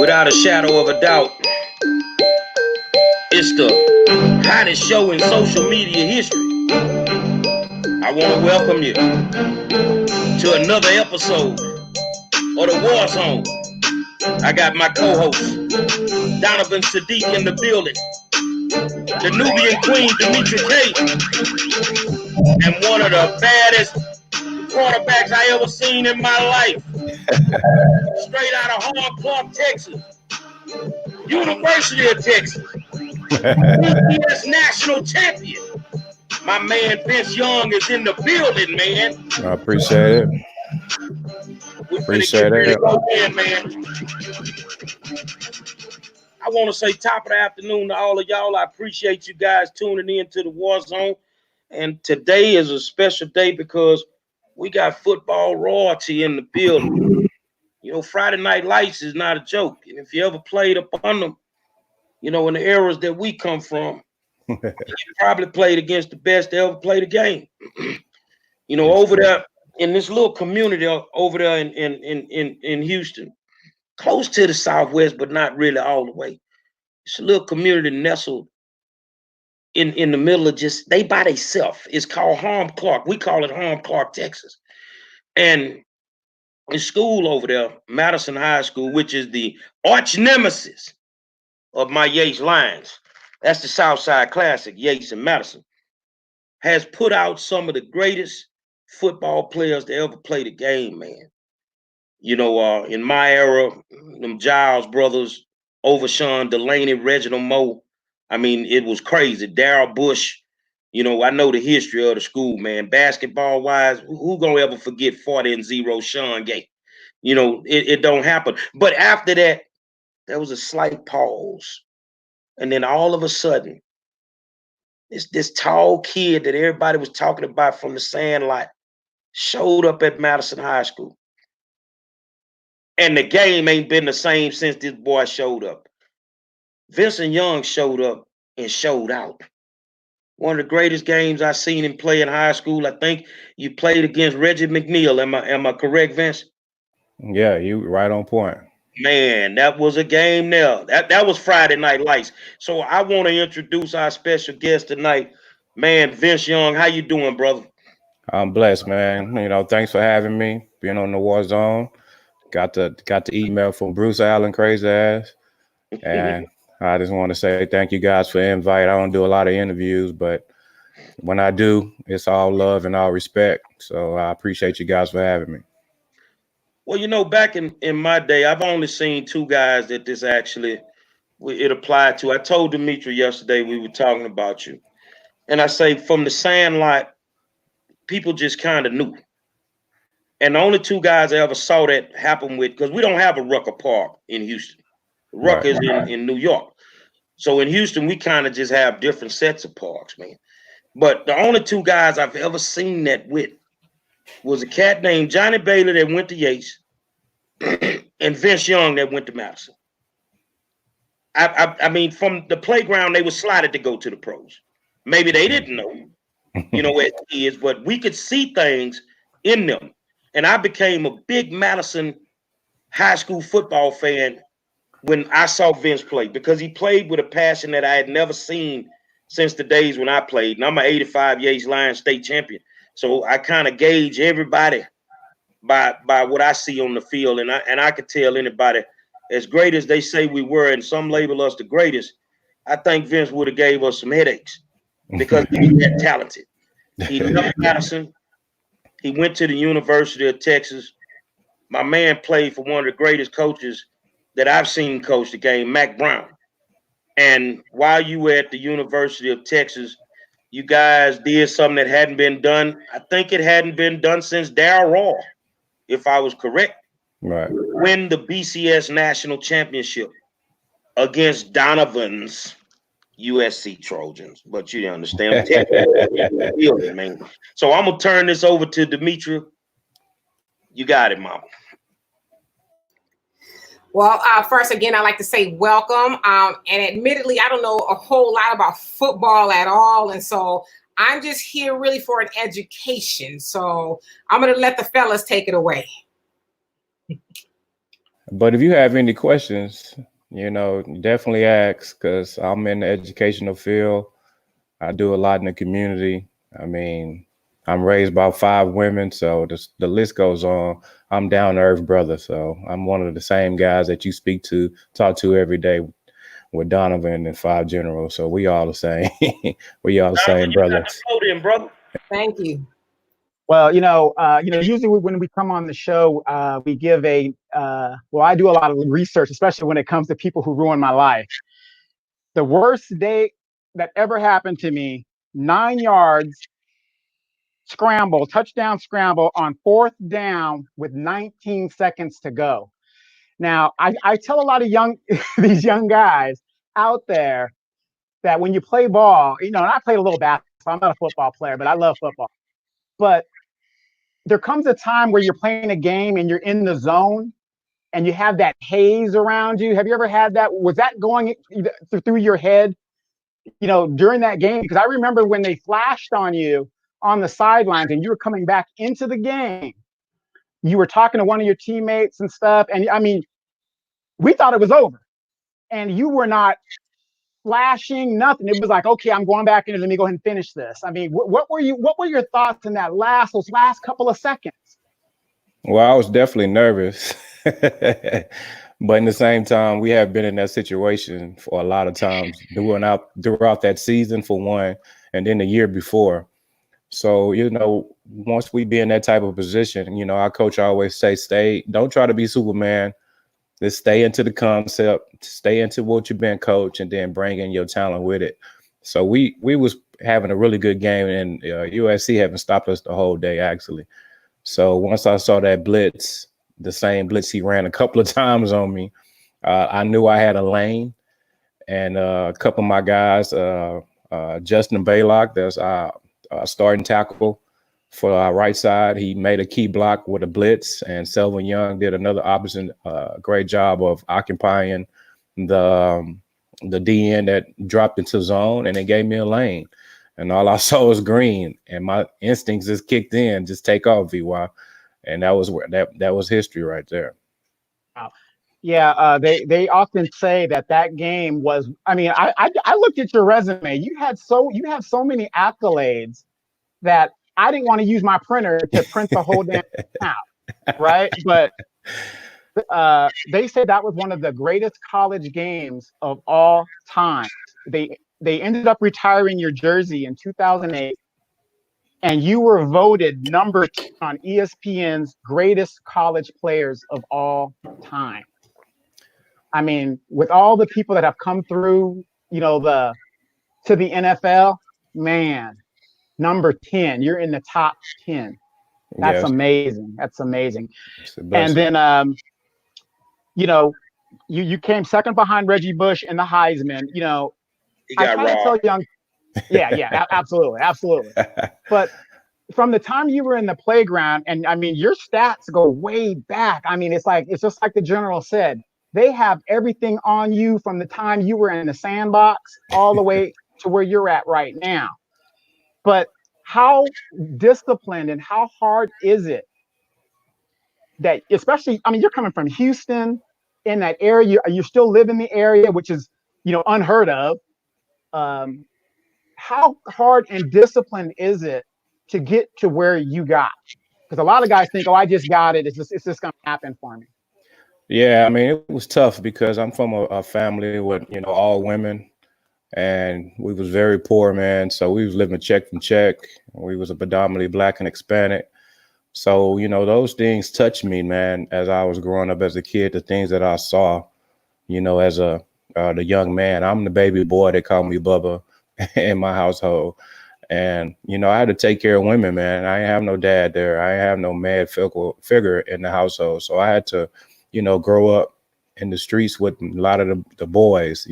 Without a shadow of a doubt, it's the hottest show in social media history. I want to welcome you to another episode of the War Zone. I got my co-host, Donovan Sadiq, in the building, the Nubian Queen, Demetra K, and one of the baddest quarterbacks I ever seen in my life. Straight out of Hard Clark, Texas. University of Texas. BCS national champion. My man Vince Young is in the building, man. I appreciate it. We finna get ready to go in, man. I want to say top of the afternoon to all of y'all. I appreciate you guys tuning in to the War Zone. And today is a special day because we got football royalty in the building. You know, Friday Night Lights is not a joke. And if you ever played upon them, you know, in the eras that we come from, you probably played against the best to ever play the game. You know, over there in this little community over there in Houston, close to the Southwest, but not really all the way. It's a little community nestled in the middle of just, they by themselves. It's called Harm Clark. We call it Harm Clark, Texas. And in school over there, Madison High School, which is the arch nemesis of my Yates Lions, that's the Southside Classic, Yates and Madison, has put out some of the greatest football players to ever play the game, man. You know, in my era, them Giles brothers, Overshawn Delaney, Reginald Moe. I mean, it was crazy. Darrell Bush. You know, I know the history of the school, man. Basketball wise, who gonna ever forget 40-0 Sean Gay? You know, it don't happen. But after that, there was a slight pause. And then all of a sudden, this tall kid that everybody was talking about from the Sandlot showed up at Madison High School. And the game ain't been the same since this boy showed up. Vincent Young showed up and showed out. One of the greatest games I seen him play in high school. I think you played against Reggie McNeil. Am I correct, Vince? Yeah, you right on point. Man, that was a game there. That was Friday Night Lights. So I want to introduce our special guest tonight. Man, Vince Young, how you doing, brother? I'm blessed, man. You know, thanks for having me. Being on the War Zone. Got the email from Bruce Allen, crazy ass. And I just want to say thank you guys for the invite. I don't do a lot of interviews, but when I do, it's all love and all respect. So I appreciate you guys for having me. Well, you know, back in my day, I've only seen two guys that this actually it applied to. I told Demetra yesterday we were talking about you, and I say from the Sandlot, people just kind of knew. And the only two guys I ever saw that happen with, because we don't have a Rucker Park in Houston. Rucker is in New York. So in Houston, we kind of just have different sets of parks, man. But the only two guys I've ever seen that with was a cat named Johnny Bailey that went to Yates and Vince Young that went to Madison. I mean, from the playground, they were slotted to go to the pros. Maybe they didn't know, you know, as kids, but we could see things in them. And I became a big Madison high school football fan when I saw Vince play, because he played with a passion that I had never seen since the days when I played. And I'm an 85 Yates Lions state champion. So I kind of gauge everybody by what I see on the field. And I could tell anybody, as great as they say we were, and some label us the greatest, I think Vince would have gave us some headaches because he was that talented. He left Madison. He went to the University of Texas. My man played for one of the greatest coaches that I've seen coach the game, Mack Brown. And while you were at the University of Texas, you guys did something that hadn't been done. I think it hadn't been done since Darryl Raw, if I was correct. Right. Win the BCS national championship against Donovan's USC Trojans. But you understand. Man. So I'm going to turn this over to Demetra. You got it, mama. Well, first, again, I'd like to say welcome. And admittedly, I don't know a whole lot about football at all. And so I'm just here really for an education. So I'm going to let the fellas take it away. But if you have any questions, definitely ask, because I'm in the educational field. I do a lot in the community. I mean, I'm raised by 5 women, so the list goes on. I'm down to earth brother, so I'm one of the same guys that you talk to every day with Donovan and 5 Generals. So we all the same. We all the same brothers. Brother. Thank you. Well, usually when we come on the show, we give I do a lot of research, especially when it comes to people who ruin my life. The worst day that ever happened to me, 9 yards touchdown scramble on 4th down with 19 seconds to go. Now, I tell a lot of these young guys out there that when you play ball, and I played a little basketball. I'm not a football player, but I love football. But there comes a time where you're playing a game and you're in the zone and you have that haze around you. Have you ever had that? Was that going through your head, during that game? Because I remember when they flashed on you on the sidelines and you were coming back into the game, you were talking to one of your teammates and stuff. And I mean, we thought it was over and you were not flashing, nothing. It was like, okay, I'm going back in. Let me go ahead and finish this. I mean, what were your thoughts in those last couple of seconds? Well, I was definitely nervous, but in the same time, we have been in that situation for a lot of times throughout that season, for one, and then the year before. So, once we be in that type of position, our coach always say, don't try to be Superman. Just stay into the concept, stay into what you've been coached, and then bring in your talent with it. So we was having a really good game, and USC haven't stopped us the whole day, actually. So once I saw that blitz, the same blitz he ran a couple of times on me, I knew I had a lane. And a couple of my guys, Justin Baylock, that's our starting tackle for our right side, he made a key block with a blitz, and Selvin Young did another opposite great job of occupying the DN that dropped into zone, and it gave me a lane. And all I saw was green, and my instincts just kicked in, just take off, VY. And that was where that was history right there. Wow. Yeah, they often say that game was. I mean, I looked at your resume. You have so many accolades that I didn't want to use my printer to print the whole damn out, right? But they say that was one of the greatest college games of all time. They ended up retiring your jersey in 2008, and you were voted number 2 on ESPN's greatest college players of all time. I mean, with all the people that have come through, to the NFL, man. Number 10, you're in the top 10. That's amazing. That's amazing. And then, you came second behind Reggie Bush in the Heisman. I try to tell young, yeah, absolutely. But from the time you were in the playground, and I mean, your stats go way back. I mean, it's just like the general said, they have everything on you from the time you were in the sandbox all the way to where you're at right now. But how disciplined and how hard is it that, especially, I mean, you're coming from Houston in that area, you still live in the area, which is, unheard of. How hard and disciplined is it to get to where you got? Because a lot of guys think, oh, I just got it. It's just going to happen for me. Yeah, I mean, it was tough because I'm from a family with, all women. And we was very poor, man. So we was living check from check. We was a predominantly Black and Hispanic. So, those things touched me, man, as I was growing up as a kid, the things that I saw, as the young man. I'm the baby boy. They call me Bubba in my household. And, I had to take care of women, man. I didn't have no dad there. I didn't have no mad figure in the household. So I had to, grow up in the streets with a lot of the boys,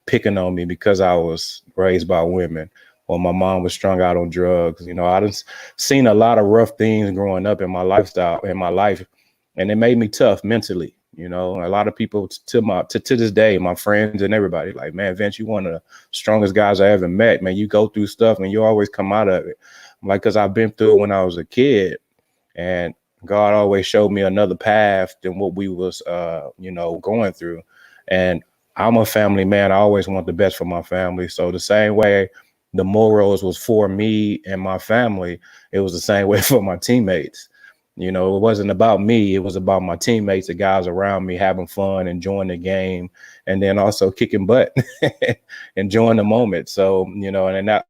picking on me because I was raised by women, or my mom was strung out on drugs. I done seen a lot of rough things growing up in my lifestyle, in my life, and it made me tough mentally. A lot of people to this day, my friends and everybody, like, man, Vince, you one of the strongest guys I ever met, man. You go through stuff and you always come out of it. I'm like, because I've been through it when I was a kid, and God always showed me another path than what we was, going through. And I'm a family man. I always want the best for my family. So the same way the morals was for me and my family, it was the same way for my teammates. It wasn't about me. It was about my teammates, the guys around me, having fun, enjoying the game, and then also kicking butt, enjoying the moment. So,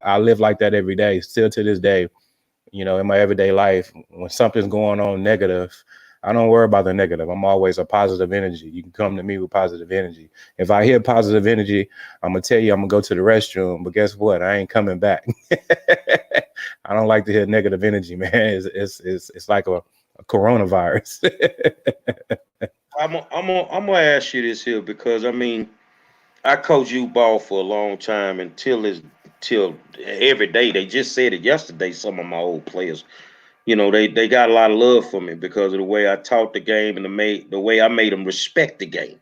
I live like that every day, still to this day. In my everyday life, when something's going on negative, I don't worry about the negative. I'm always a positive energy. You can come to me with positive energy. If I hear positive energy, I'm going to tell you I'm going to go to the restroom. But guess what? I ain't coming back. I don't like to hear negative energy, man. It's like a coronavirus. I'm gonna ask you this here because I coached youth ball for a long time till every day. They just said it yesterday. Some of my old players, they got a lot of love for me because of the way I taught the game and the way I made them respect the game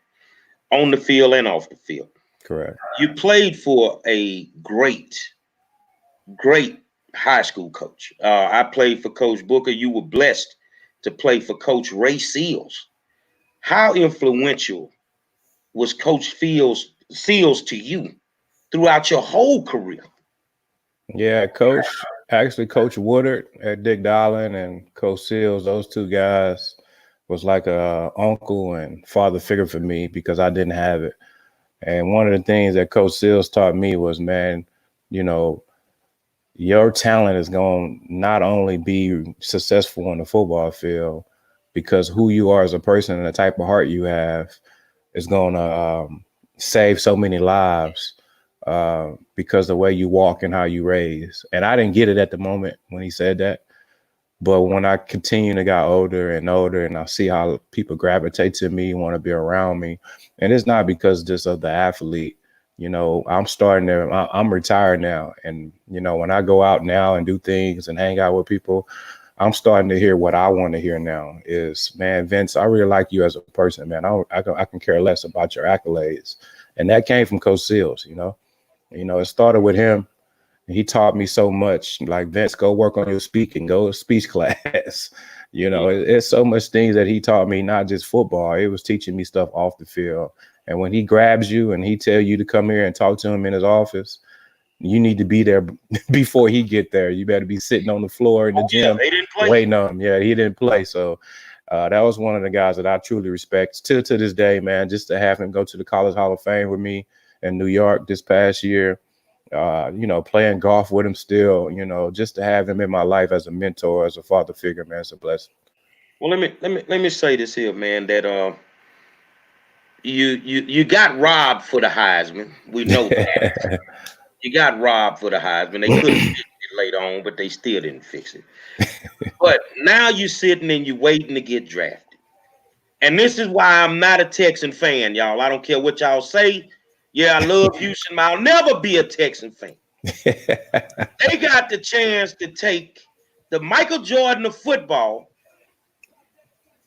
on the field and off the field. Correct. You played for a great high school coach. I played for Coach Booker. You were blessed to play for Coach Ray Seals. How influential was Coach Seals to you throughout your whole career? Yeah, Coach Woodard at Dick Dowling and Coach Seals, those two guys was like a uncle and father figure for me because I didn't have it. And one of the things that Coach Seals taught me was, man, your talent is going to not only be successful on the football field, because who you are as a person and the type of heart you have is going to save so many lives because the way you walk and how you raise. And I didn't get it at the moment when he said that. But when I continue to get older and older and I see how people gravitate to me, want to be around me, and it's not because just of the athlete, I'm retired now. And, when I go out now and do things and hang out with people, I'm starting to hear what I want to hear now is, man, Vince, I really like you as a person, man. I can care less about your accolades. And that came from Coach Seals, it started with him. He taught me so much, like, Vince, go work on your speaking, go to speech class. It's so much things that he taught me, not just football. It was teaching me stuff off the field. And when he grabs you and he tell you to come here and talk to him in his office, you need to be there before he get there. You better be sitting on the floor in the gym waiting on him. Yeah, he didn't play. So that was one of the guys that I truly respect still to this day, man, just to have him go to the College Hall of Fame with me in New York this past year. Playing golf with him still, just to have him in my life as a mentor, as a father figure, man, it's a blessing. Well, let me say this here, man, that you got robbed for the Heisman. We know that. You got robbed for the Heisman. They could have fixed it later on, but they still didn't fix it. But now you're sitting and you're waiting to get drafted. And this is why I'm not a Texan fan, y'all. I don't care what y'all say. Yeah, I love Houston, but I'll never be a Texan fan. They got the chance to take the Michael Jordan of football,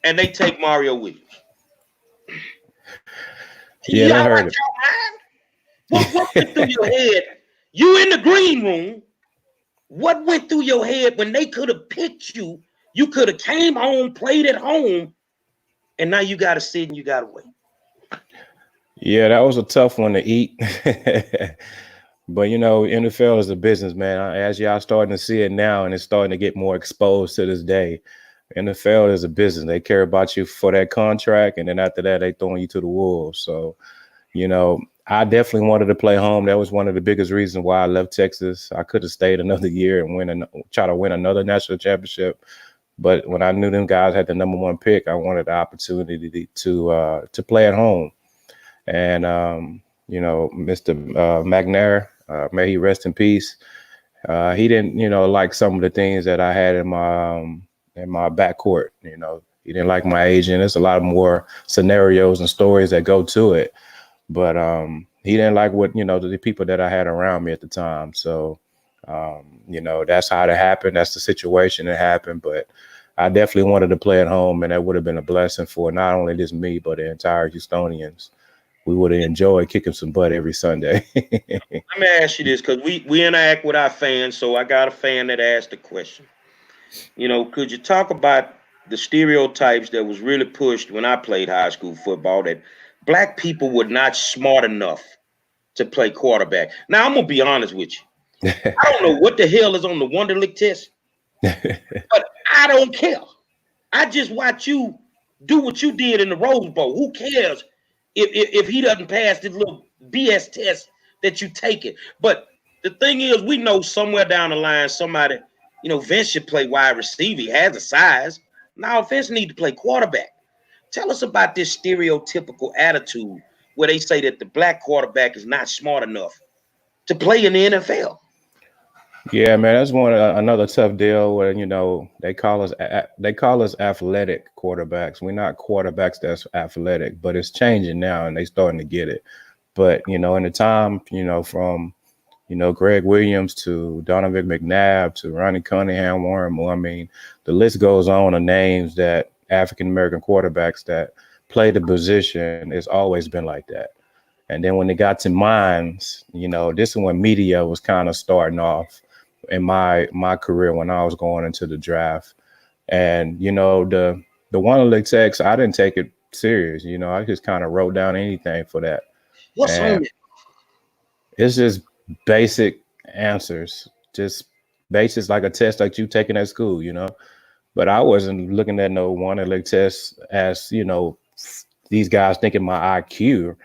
and they take Mario Williams. Yeah, I heard it. What went through your head? You in the green room. What went through your head when they could have picked you? You could have came home, played at home, and now you got to sit and you got to wait. Yeah, that was a tough one to eat. But, NFL is a business, man. As y'all starting to see it now, and it's starting to get more exposed to this day. NFL is a business. They care about you for that contract, and then after that, they throwing you to the wolves. So, I definitely wanted to play home. That was one of the biggest reasons why I left Texas. I could have stayed another year and try to win another national championship. But when I knew them guys had the number one pick, I wanted the opportunity to play at home. And, Mr. McNair, may he rest in peace. He didn't, like some of the things that I had in my backcourt. He didn't like my agent. There's a lot more scenarios and stories that go to it. But he didn't like what, the people that I had around me at the time. So, that's how it happened. That's the situation that happened. But I definitely wanted to play at home, and that would have been a blessing for not only just me, but the entire Houstonians. We would have enjoyed kicking some butt every Sunday. Let me ask you this, because we interact with our fans. So I got a fan that asked a question. Could you talk about the stereotypes that was really pushed when I played high school football, that black people were not smart enough to play quarterback. Now, I'm going to be honest with you. I don't know what the hell is on the Wonderlic test, but I don't care. I just watch you do what you did in the Rose Bowl. Who cares if he doesn't pass this little BS test that you take it? But the thing is, we know somewhere down the line, somebody, Vince should play wide receiver. He has the size. Now, Vince need to play quarterback. Tell us about this stereotypical attitude where they say that the black quarterback is not smart enough to play in the NFL. Yeah, man, that's another tough deal where they call us athletic quarterbacks. We're not quarterbacks that's athletic, but it's changing now, and they starting to get it. But in the time, from Greg Williams to Donovan McNabb to Ronnie Cunningham, Warren Moore, I mean, the list goes on of names that African American quarterbacks that play the position. It's always been like that. And then when it got to mines, this is when media was kind of starting off in my career when I was going into the draft. And, the Wonderlic text, I didn't take it serious. I just kind of wrote down anything for that. What's on it? It's just basic answers, just basics like a test like you taking at school, But I wasn't looking at no Wonderlic test as, these guys thinking my IQ.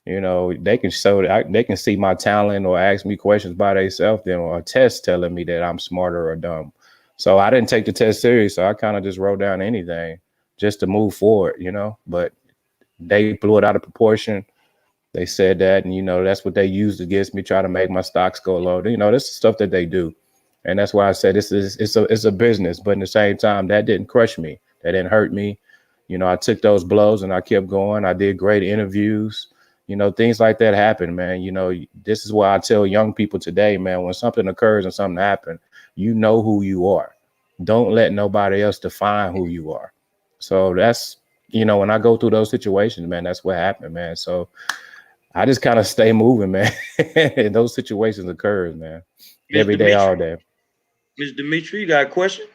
They can see my talent or ask me questions by themselves, then or a test telling me that I'm smarter or dumb. So I didn't take the test serious. So I kind of just wrote down anything just to move forward, But they blew it out of proportion. They said that, and that's what they used against me, try to make my stocks go low. This is stuff that they do, and that's why I said it's a business. But at the same time, that didn't crush me. That didn't hurt me. I took those blows and I kept going. I did great interviews. Things like that happen, man. This is why I tell young people today, man, when something occurs and something happens, you know who you are. Don't let nobody else define who you are. So that's, when I go through those situations, man, that's what happened, man. So I just kind of stay moving, man. And those situations occur, man. Every day, all day. Ms. Dimitri, you got a question?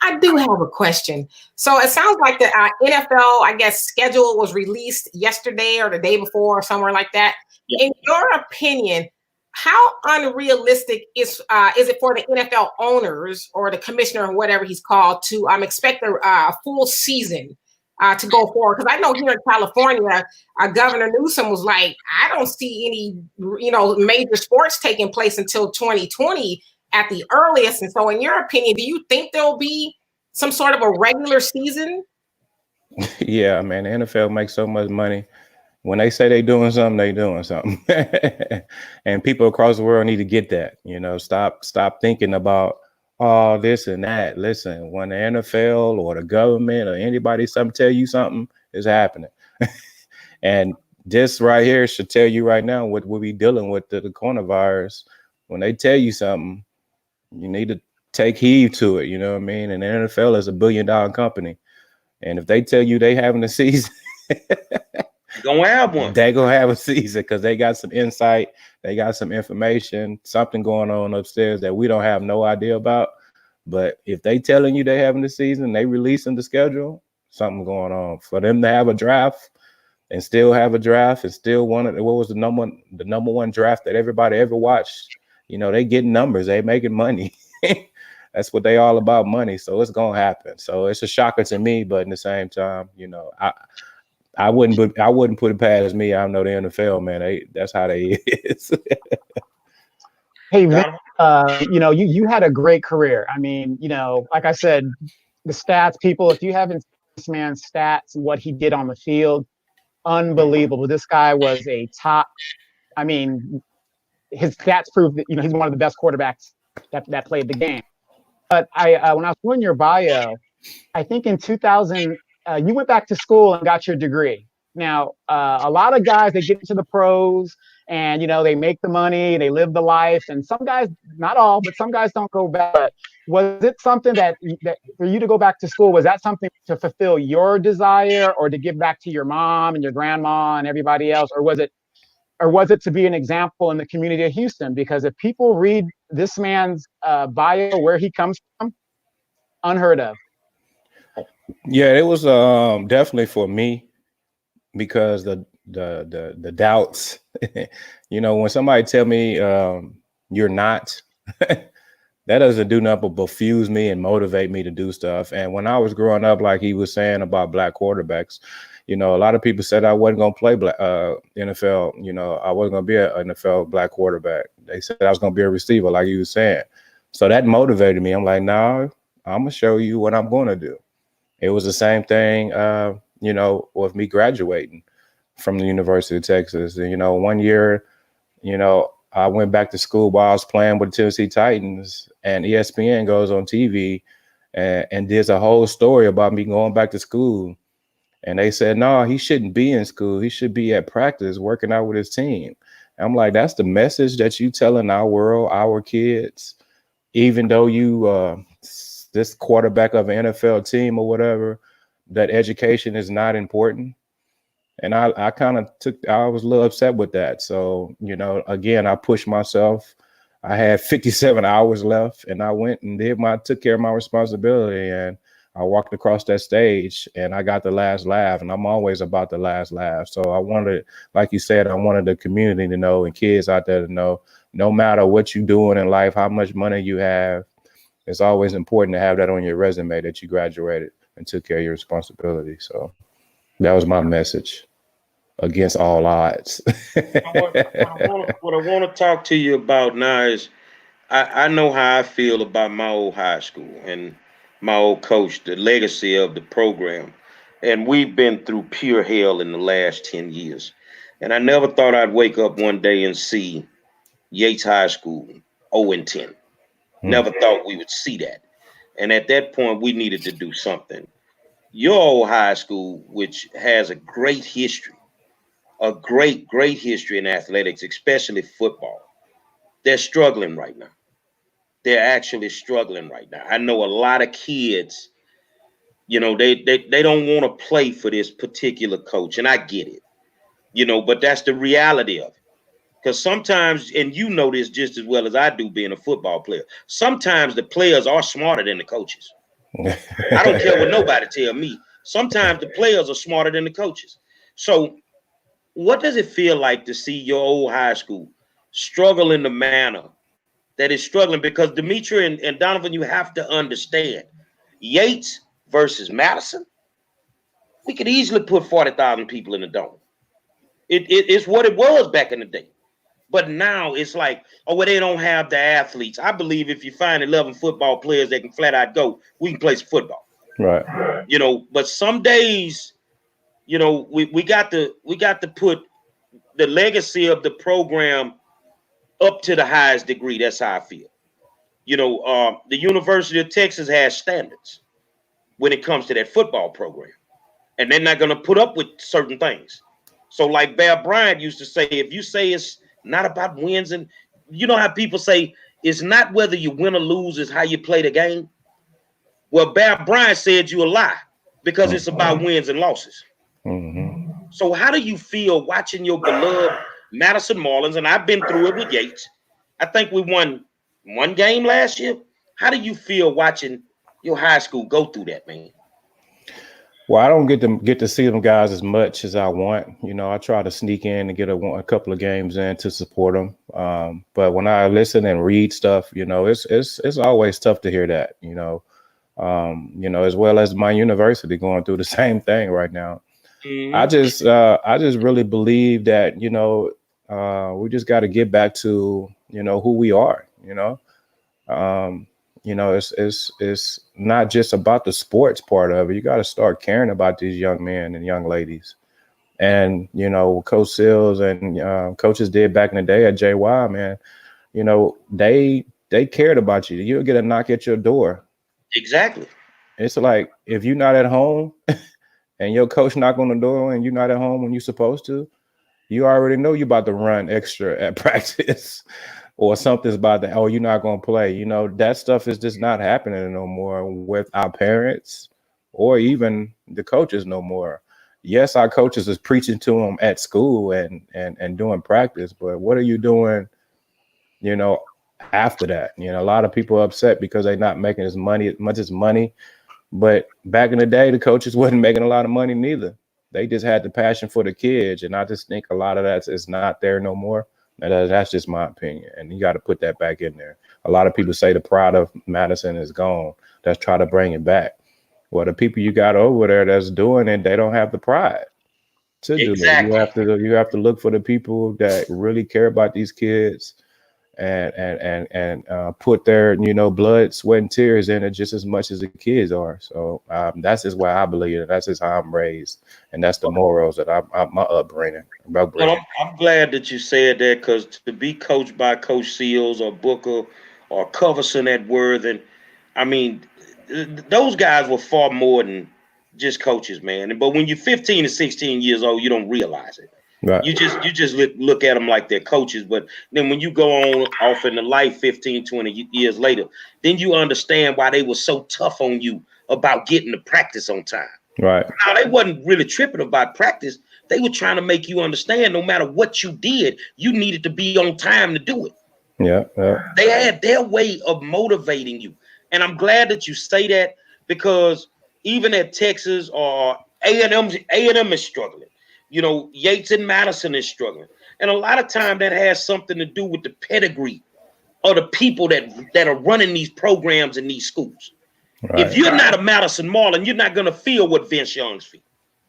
I do have a question. So it sounds like the NFL, I guess, schedule was released yesterday or the day before or somewhere like that. Yeah. In your opinion, how unrealistic is it for the NFL owners or the commissioner or whatever he's called to expect a full season to go forward? Because I know here in California, Governor Newsom was like, I don't see any, major sports taking place until 2020 at the earliest. And so in your opinion, do you think there'll be some sort of a regular season? Yeah, man, the NFL makes so much money. When they say they're doing something, they're doing something. And people across the world need to get that, stop thinking about all this and that. Listen, when the NFL or the government or anybody tell you something is happening. And this right here should tell you right now what we'll be dealing with the coronavirus. When they tell you something, you need to take heed to it. You know what I mean? And the NFL is $1 billion company. And if they tell you they having a season, gonna have one. They gonna have a season because they got some insight, they got some information, something going on upstairs that we don't have no idea about. But if they telling you they having the season, they releasing the schedule, something going on. For them to have a draft and still have a draft and still what was the number one draft that everybody ever watched? They getting numbers, they making money. That's what they all about, money. So it's gonna happen. So it's a shocker to me, but in the same time, I wouldn't put it past me. I know the NFL, man. That's how they is. Hey, Vic, you had a great career. I mean, like I said, the stats, people, if you haven't seen this man's stats, what he did on the field, unbelievable. This guy was a top. I mean, his stats prove that he's one of the best quarterbacks that played the game. But when I was doing your bio, I think in 2000 you went back to school and got your degree. Now a lot of guys, they get into the pros and they make the money, they live the life, and some guys, not all, but some guys don't go back. Was it something that for you to go back to school, was that something to fulfill your desire or to give back to your mom and your grandma and everybody else, or was it to be an example in the community of Houston? Because if people read this man's bio, where he comes from, unheard of. Yeah, it was definitely for me because the doubts. You know, when somebody tell me you're not, that doesn't do nothing but fuse me and motivate me to do stuff. And when I was growing up, like he was saying about black quarterbacks, you know, a lot of people said I wasn't going to play NFL. You know, I wasn't going to be an NFL black quarterback. They said I was going to be a receiver, like he was saying. So that motivated me. I'm like, nah, I'm gonna show you what I'm going to do. It was the same thing, you know, with me graduating from the University of Texas. And, you know, one year, you know, I went back to school while I was playing with the Tennessee Titans, and ESPN goes on TV and does a whole story about me going back to school. And they said, no, he shouldn't be in school. He should be at practice working out with his team. And I'm like, that's the message that you telling our world, our kids, even though you this quarterback of an NFL team or whatever, that education is not important. And I was a little upset with that. So, you know, again, I pushed myself. I had 57 hours left and I went and took care of my responsibility. And I walked across that stage and I got the last laugh, and I'm always about the last laugh. So I wanted, like you said, I wanted the community to know and kids out there to know, no matter what you're doing in life, how much money you have, it's always important to have that on your resume that you graduated and took care of your responsibility. So that was my message against all odds. What I want to talk to you about now is I know how I feel about my old high school and my old coach, the legacy of the program. And we've been through pure hell in the last 10 years. And I never thought I'd wake up one day and see Yates High School 0-10. Never thought we would see that. And at that point, we needed to do something. Your old high school, which has a great history, a great history in athletics, especially football, they're struggling right now. They're actually struggling right now. I know a lot of kids, you know, they don't want to play for this particular coach, and I get it, you know, but that's the reality of it. Because sometimes, and you know this just as well as I do being a football player, sometimes the players are smarter than the coaches. I don't care what nobody tell me. Sometimes the players are smarter than the coaches. So what does it feel like to see your old high school struggle in the manner that is struggling? Because Demetri and Donovan, you have to understand, Yates versus Madison, we could easily put 40,000 people in the dome. It's what it was back in the day. But now it's like, oh, well, they don't have the athletes. I believe if you find 11 football players that can flat out go, we can play some football. Right. You know, but some days, you know, we got to put the legacy of the program up to the highest degree. That's how I feel. You know, the University of Texas has standards when it comes to that football program, and they're not going to put up with certain things. So like Bear Bryant used to say, if you say it's not about wins, and you know how people say it's not whether you win or lose, it's how you play the game. Well, Bear Bryant said you a lie because it's about wins and losses. Mm-hmm. So how do you feel watching your beloved Madison Marlins? And I've been through it with Yates. I think we won one game last year. How do you feel watching your high school go through that, man? Well, I don't get to see them guys as much as I want. You know, I try to sneak in and get a couple of games in to support them. But when I listen and read stuff, you know, it's always tough to hear that. You know, as well as my university going through the same thing right now. Mm-hmm. I just really believe that, you know, we just got to get back to, you know, who we are. You know, it's not just about the sports part of it. You got to start caring about these young men and young ladies. And, you know, Coach Sills and coaches did back in the day at JY, man, you know, they cared about you. You'll get a knock at your door. Exactly. It's like, if you're not at home and your coach knock on the door and you're not at home when you're supposed to, you already know you're about to run extra at practice. Or something's about that, oh, you're not going to play. You know, that stuff is just not happening no more with our parents or even the coaches no more. Yes, our coaches is preaching to them at school and doing practice, but what are you doing, you know, after that? You know, a lot of people are upset because they're not making as much money But back in the day, the coaches wasn't making a lot of money neither. They just had the passion for the kids, and I just think a lot of that is not there no more. And that's just my opinion, and you got to put that back in there. A lot of people say the pride of Madison is gone. Let's try to bring it back. Well, the people you got over there that's doing it, they don't have the pride to do it. You have to look for the people that really care about these kids and put their blood, sweat, and tears in it just as much as the kids are. So that's just why I believe it. That's just how I'm raised, and that's the morals that I'm my upbringing. Well, I'm glad that you said that, because to be coached by Coach Seals or Booker or Coverson at Worthing, I mean, those guys were far more than just coaches, man. But when you're 15 to 16 years old, you don't realize it. Right. You just look at them like they're coaches. But then when you go on off into life 15, 20 years later, then you understand why they were so tough on you about getting to practice on time. Right. Now, they wasn't really tripping about practice. They were trying to make you understand no matter what you did, you needed to be on time to do it. Yeah. They had their way of motivating you. And I'm glad that you say that, because even at Texas or A&M is struggling. Yates and Madison is struggling. And a lot of time that has something to do with the pedigree of the people that are running these programs in these schools. Right. If you're not a Madison Marlin, you're not going to feel what Vince Young's feel.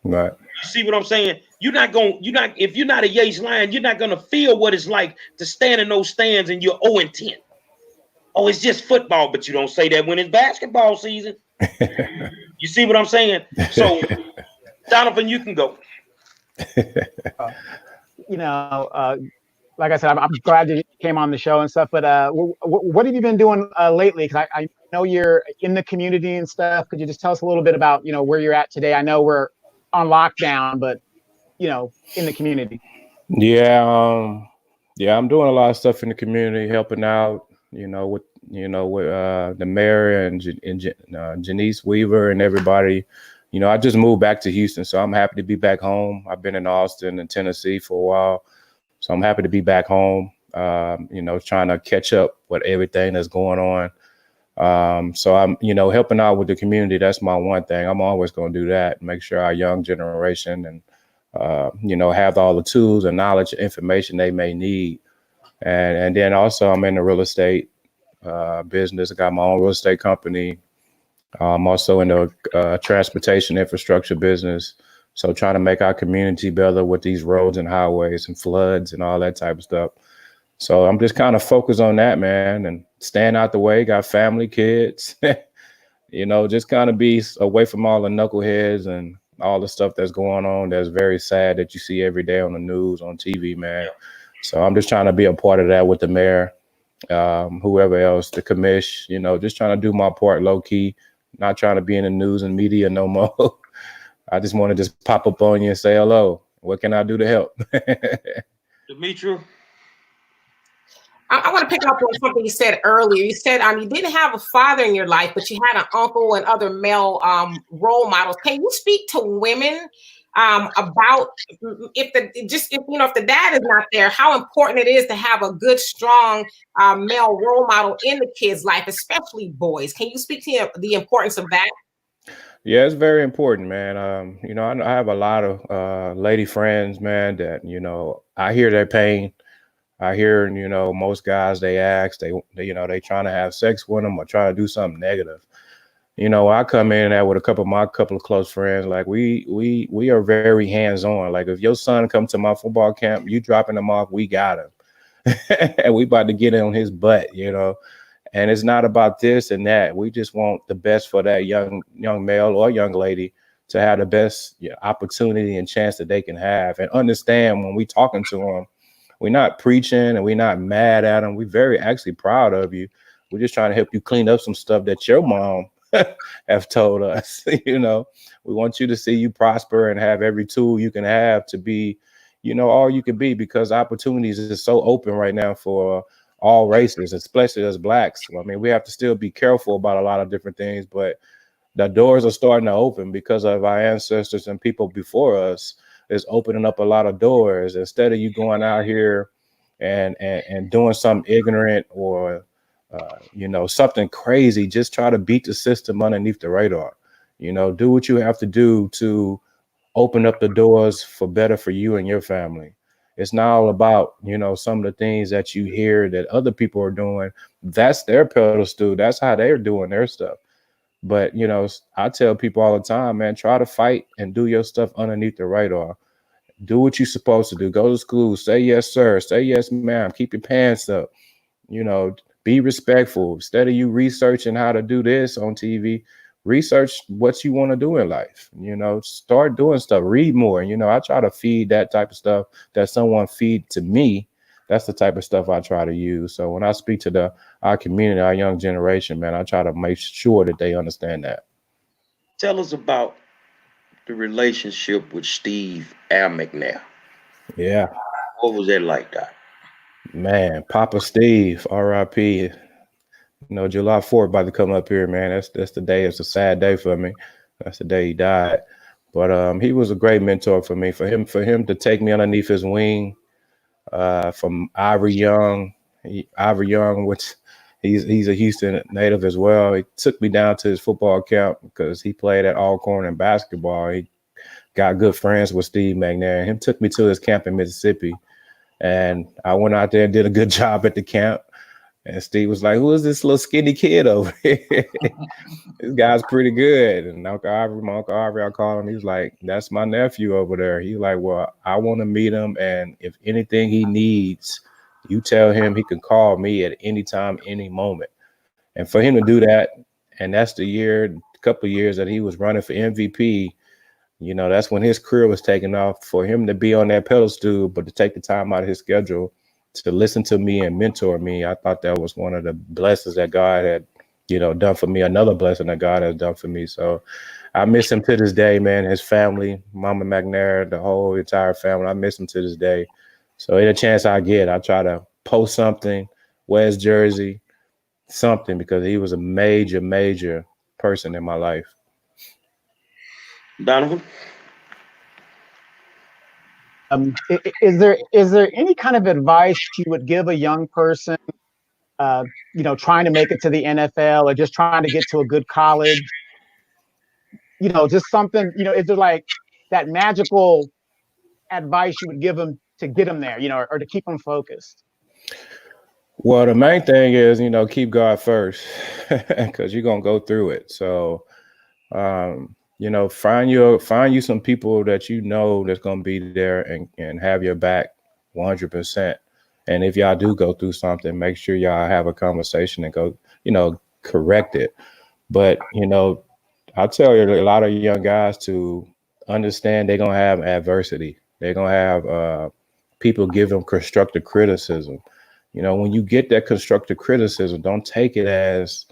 Right. You see what I'm saying? If you're not a Yates Lion, you're not going to feel what it's like to stand in those stands and you're 0-10. Oh, it's just football, but you don't say that when it's basketball season. You see what I'm saying? So, Donovan, you can go. Like I said, I'm glad that you came on the show and stuff. But what have you been doing lately? Because I know you're in the community and stuff. Could you just tell us a little bit about where you're at today? I know we're on lockdown, but in the community. Yeah, I'm doing a lot of stuff in the community, helping out. With the mayor and Janice Weaver and everybody. I just moved back to Houston, so I'm happy to be back home. I've been in Austin and Tennessee for a while, so I'm happy to be back home, trying to catch up with everything that's going on. So I'm, helping out with the community. That's my one thing. I'm always going to do that, make sure our young generation and, have all the tools and knowledge and information they may need. And then also I'm in the real estate business. I got my own real estate company. I'm also in the transportation infrastructure business. So trying to make our community better with these roads and highways and floods and all that type of stuff. So I'm just kind of focused on that, man, and staying out the way, got family, kids, just kind of be away from all the knuckleheads and all the stuff that's going on. That's very sad that you see every day on the news, on TV, man. So I'm just trying to be a part of that with the mayor, whoever else, the commish, just trying to do my part low key. Not trying to be in the news and media no more. I just want to just pop up on you and say hello. What can I do to help? Demetri? I want to pick up on something you said earlier. You said you didn't have a father in your life, but you had an uncle and other male role models. Can you speak to women about if the dad is not there, how important it is to have a good, strong male role model in the kid's life, especially boys? Can you speak to the importance of that? Yeah, it's very important, man. I have a lot of lady friends, man, that, I hear their pain. I hear, most guys, they ask, they trying to have sex with them or trying to do something negative. I come in there with a couple of close friends. Like we are very hands-on. Like if your son come to my football camp, you dropping him off, we got him. And we about to get in on his butt, And it's not about this and that. We just want the best for that young male or young lady to have the best opportunity and chance that they can have. And understand when we talking to them, we're not preaching and we're not mad at them. We're very actually proud of you. We're just trying to help you clean up some stuff that your mom have told us. We want you to see you prosper and have every tool you can have to be, all you can be, because opportunities is so open right now for all races, especially as blacks. I mean, we have to still be careful about a lot of different things, but the doors are starting to open because of our ancestors and people before us is opening up a lot of doors. Instead of you going out here and doing something ignorant or something crazy, just try to beat the system underneath the radar. You know, do what you have to do to open up the doors for better for you and your family. It's not all about, you know, some of the things that you hear that other people are doing. That's their pedestal. That's how they're doing their stuff. But, you know, I tell people all the time, man, try to fight and do your stuff underneath the radar. Do what you're supposed to do. Go to school. Say yes, sir. Say yes, ma'am. Keep your pants up. You know, be respectful. Instead of you researching how to do this on TV, research what you want to do in life. You know, start doing stuff. Read more. You know, I try to feed that type of stuff that someone feed to me. That's the type of stuff I try to use. So when I speak to our community, our young generation, man, I try to make sure that they understand that. Tell us about the relationship with Steve Al McNair. Yeah. What was that like, Doc? Man, Papa Steve, R.I.P. You know, July 4th about to come up here, man. That's the day. It's a sad day for me. That's the day he died. But he was a great mentor for me. For him to take me underneath his wing, from Ivory Young. Ivory Young, which he's a Houston native as well. He took me down to his football camp because he played at Alcorn in basketball. He got good friends with Steve McNair. Him took me to his camp in Mississippi. And I went out there and did a good job at the camp. And Steve was like, who is this little skinny kid over here? This guy's pretty good. And my Uncle Ivory, I call him. He's like, that's my nephew over there. He's like, well, I want to meet him. And if anything he needs, you tell him he can call me at any time, any moment. And for him to do that, and that's the couple of years that he was running for MVP, you know, that's when his career was taking off. For him to be on that pedestal, but to take the time out of his schedule to listen to me and mentor me, I thought that was one of the blessings that God had, you know, done for me. Another blessing that God has done for me. So I miss him to this day, man. His family, Mama McNair, the whole entire family, I miss him to this day. So any chance I get, I try to post something, wear his jersey, something, because he was a major, major person in my life. Donovan? Is there any kind of advice you would give a young person, you know, trying to make it to the NFL or just trying to get to a good college? You know, just something, you know, is there like that magical advice you would give them to get them there, you know, or to keep them focused? Well, the main thing is, you know, keep God first, because you're going to go through it. So, you know, find you some people that you know that's going to be there and have your back 100%. And if y'all do go through something, make sure y'all have a conversation and go, you know, correct it. But, you know, I tell you, a lot of young guys to understand they're going to have adversity. They're going to have people give them constructive criticism. You know, when you get that constructive criticism, don't take it as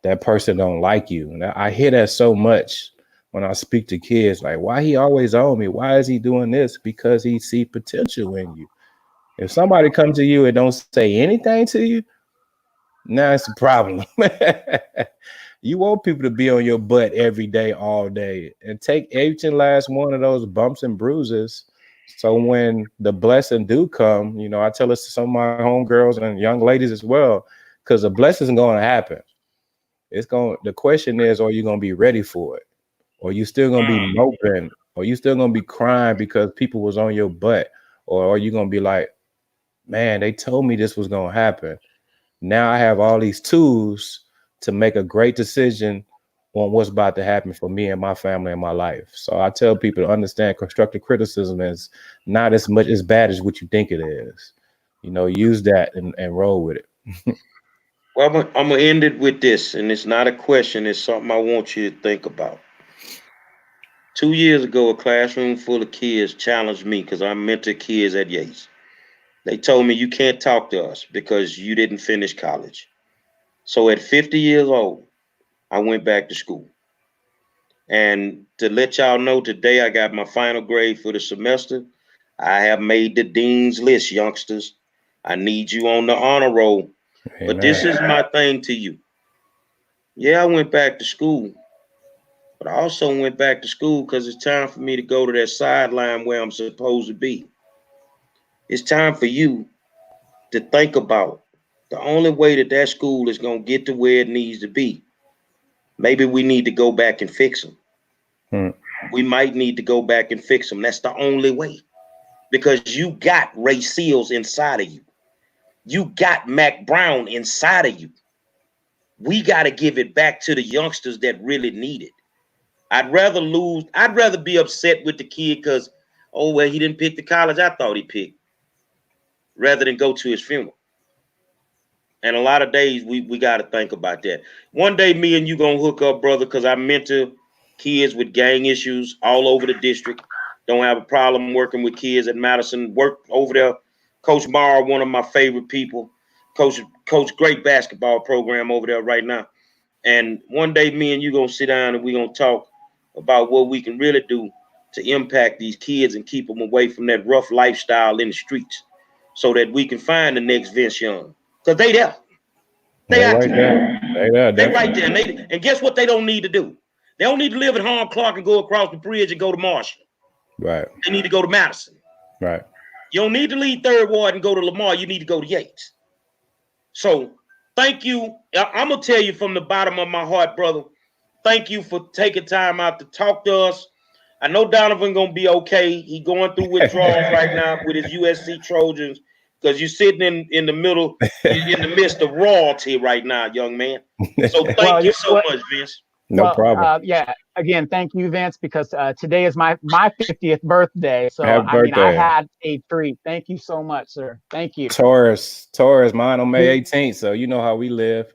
that person don't like you. And I hear that so much when I speak to kids, like, why he always on me? Why is he doing this? Because he see potential in you. If somebody comes to you and don't say anything to you, now it's a problem. You want people to be on your butt every day, all day, and take each and last one of those bumps and bruises. So when the blessing do come, you know, I tell this to some of my homegirls and young ladies as well, because the blessing is going to happen. The question is, are you going to be ready for it? Or you still going to be moping? Or you still going to be crying because people was on your butt? Or are you going to be like, man, they told me this was going to happen. Now I have all these tools to make a great decision on what's about to happen for me and my family and my life. So I tell people to understand constructive criticism is not as much as bad as what you think it is. You know, use that and roll with it. Well, I'm going to end it with this, and it's not a question. It's something I want you to think about. 2 years ago, a classroom full of kids challenged me because I mentor kids at Yates. They told me, you can't talk to us because you didn't finish college. So at 50 years old, I went back to school. And to let y'all know, today I got my final grade for the semester. I have made the dean's list, youngsters. I need you on the honor roll. Amen. But this is my thing to you. Yeah, I went back to school. But I also went back to school because it's time for me to go to that sideline where I'm supposed to be. It's time for you to think about the only way that school is going to get to where it needs to be. Maybe we need to go back and fix them. we might need to go back and fix them. That's the only way, because you got Ray Seals inside of you. You got Mac Brown inside of you. We got to give it back to the youngsters that really need it. I'd rather be upset with the kid because, oh, well, he didn't pick the college I thought he picked, rather than go to his funeral. And a lot of days we got to think about that. One day me and you going to hook up, brother, because I mentor kids with gang issues all over the district. Don't have a problem working with kids at Madison. Work over there. Coach Marr, one of my favorite people. Coach great basketball program over there right now. And one day me and you going to sit down and we're going to talk about what we can really do to impact these kids and keep them away from that rough lifestyle in the streets so that we can find the next Vince Young. Because they there. They out right there. They right there. And guess what they don't need to do? They don't need to live at Harlem Clark and go across the bridge and go to Marshall. Right. They need to go to Madison. Right. You don't need to leave Third Ward and go to Lamar. You need to go to Yates. So thank you. I'm going to tell you from the bottom of my heart, brother, thank you for taking time out to talk to us. I know Donovan going to be okay. He going through withdrawals right now with his USC Trojans because you're sitting in the middle, in the midst of royalty right now, young man. So thank you so much, Vince. No problem. Yeah. Again, thank you, Vince, because today is my 50th birthday. So I had a treat. Thank you so much, sir. Thank you. Taurus, mine on May 18th. So you know how we live.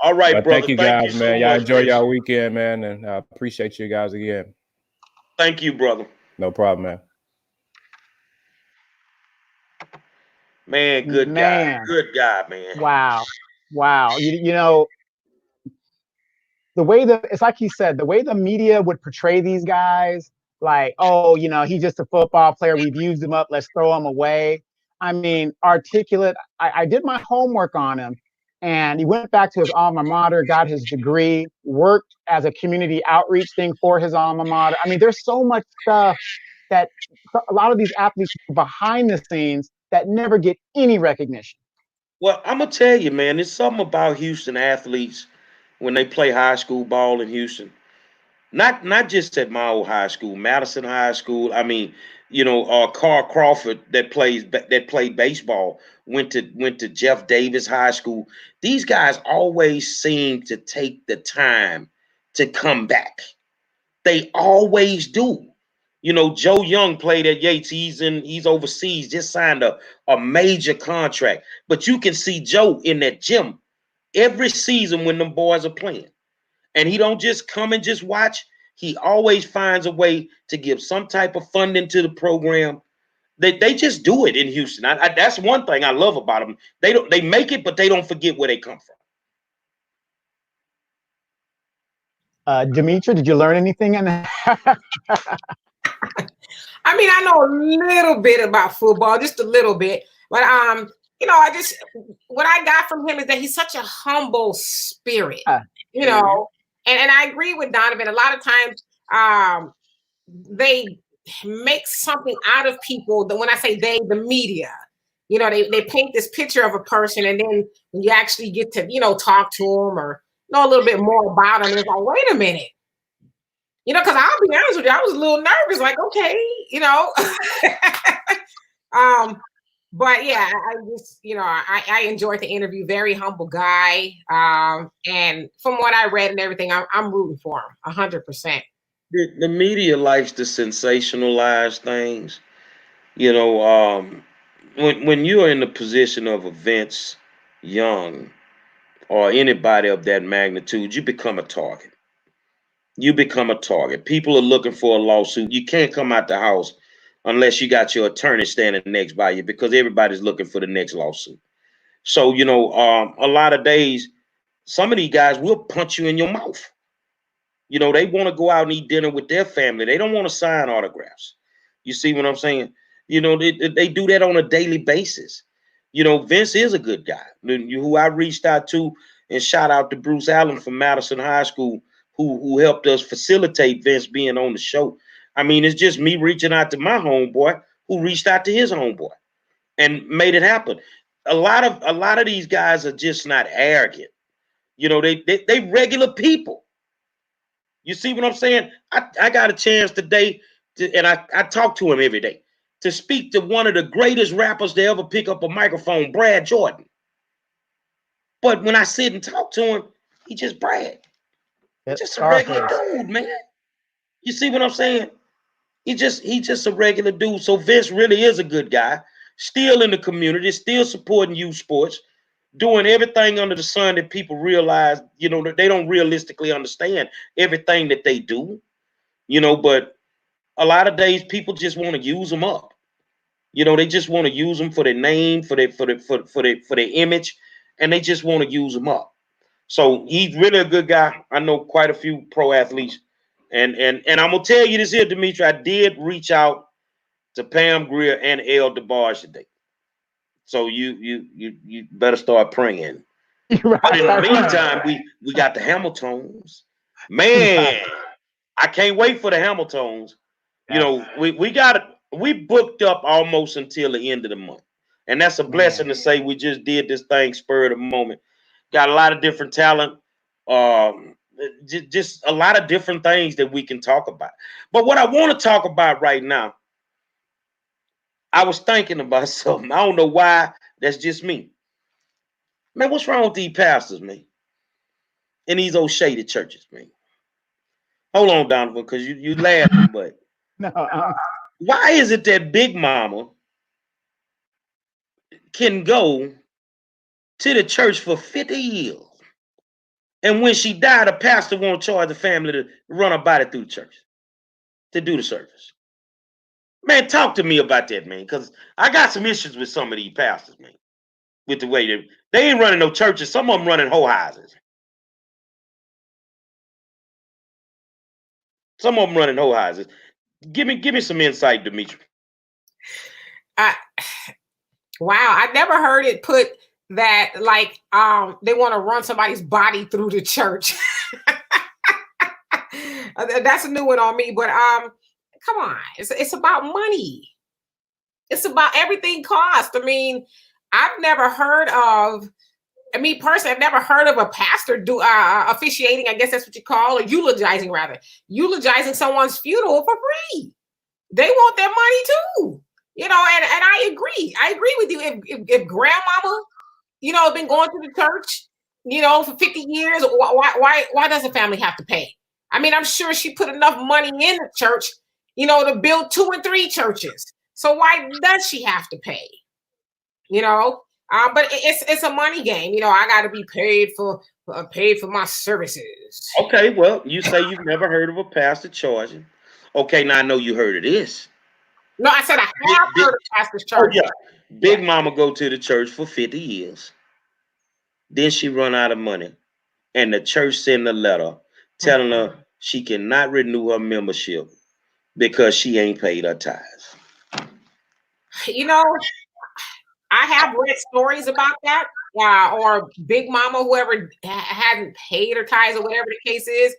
All right, brother. Thank you guys, man. Y'all enjoy y'all weekend, man, and I appreciate you guys again. Thank you, brother. No problem, man. Man, good guy. Good guy, man. Wow. You know, it's like he said, the way the media would portray these guys, like, oh, you know, he's just a football player. We've used him up. Let's throw him away. I mean, articulate. I did my homework on him, and he went back to his alma mater, got his degree, worked as a community outreach thing for his alma mater. I mean, there's so much stuff that a lot of these athletes behind the scenes that never get any recognition. Well, I'm going to tell you, man, there's something about Houston athletes when they play high school ball in Houston. Not just at my old high school, Madison High School. I mean, you know, Carl Crawford that played baseball went to Jeff Davis High School. These guys always seem to take the time to come back. They always do. You know, Joe Young played at Yates. He's overseas, just signed a major contract. But you can see Joe in that gym every season when them boys are playing. And he don't just come and just watch. He always finds a way to give some type of funding to the program. They just do it in Houston. That's one thing I love about them. They make it, but they don't forget where they come from. Demetra, did you learn anything in that? I mean, I know a little bit about football, just a little bit, but you know, what I got from him is that he's such a humble spirit, you know, and I agree with Donovan. A lot of times they make something out of people. When I say they, the media, you know, they paint this picture of a person, and then when you actually get to, you know, talk to them or know a little bit more about them, it's like, wait a minute. You know, because I'll be honest with you, I was a little nervous, like, okay, you know. But yeah, I just, you know, I enjoyed the interview. Very humble guy. And from what I read and everything, I'm rooting for him 100%. The media likes to sensationalize things. You know, when you're in the position of a Vince Young or anybody of that magnitude, you become a target. You become a target. People are looking for a lawsuit. You can't come out the house unless you got your attorney standing next by you, because everybody's looking for the next lawsuit. So, you know, a lot of days, some of these guys will punch you in your mouth. You know, they want to go out and eat dinner with their family. They don't want to sign autographs. You see what I'm saying? You know, they do that on a daily basis. You know, Vince is a good guy who I reached out to, and shout out to Bruce Allen from Madison High School, who helped us facilitate Vince being on the show. I mean, it's just me reaching out to my homeboy who reached out to his homeboy and made it happen. A lot of these guys are just not arrogant. You know, they regular people. You see what I'm saying? I got a chance today, and I talk to him every day, to speak to one of the greatest rappers to ever pick up a microphone, Brad Jordan. But when I sit and talk to him, he just Brad. He's just a regular dude, man. You see what I'm saying? He just a regular dude. So Vince really is a good guy, still in the community, still supporting youth sports, doing everything under the sun that people realize, you know, that they don't realistically understand everything that they do, you know, but a lot of days people just want to use them up. You know, they just want to use them for their name, for their image, and they just want to use them up. So he's really a good guy. I know quite a few pro athletes. And I'm gonna tell you this here, Dimitri. I did reach out to Pam Grier and El DeBarge today. So you better start praying. Right. But in the meantime, we got the Hamiltons. Man, I can't wait for the Hamiltons. You know, we booked up almost until the end of the month. And that's a blessing to say we just did this thing spur of the moment. Got a lot of different talent. Just a lot of different things that we can talk about. But what I want to talk about right now, I was thinking about something. I don't know why. That's just me. Man, what's wrong with these pastors, man? And these old shady churches, man. Hold on, Donovan, because you laughing, but No, why is it that Big Mama can go to the church for 50 years? And when she died, the pastor won't charge the family to run about it through the church to do the service. Man, talk to me about that, man, because I got some issues with some of these pastors, man, with the way they ain't running no churches. Some of them running hoe houses. Some of them running hoe houses. Give me some insight, Dimitri. Wow, I never heard it put that like they want to run somebody's body through the church. That's a new one on me, but come on, it's about money. It's about everything cost. I mean, I've never heard of. I mean, personally, I've never heard of a pastor do officiating. I guess that's what you call, or eulogizing, rather, eulogizing someone's funeral for free. They want their money too, you know. And I agree. I agree with you. If grandmama, you know, been going to the church, you know, for 50 years, why does the family have to pay? I mean, I'm sure she put enough money in the church, you know, to build 2 and 3 churches. So why does she have to pay? You know, but it's a money game. You know, I got to be paid for my services. Okay, well, you say you've never heard of a pastor charging. Okay, now I know you heard of this. No, I said I have heard of pastors charging. Oh, yeah. Big Mama go to the church for 50 years. Then she run out of money. And the church send a letter telling her she cannot renew her membership because she ain't paid her tithes. You know, I have read stories about that, or Big Mama, whoever hadn't paid her tithes or whatever the case is,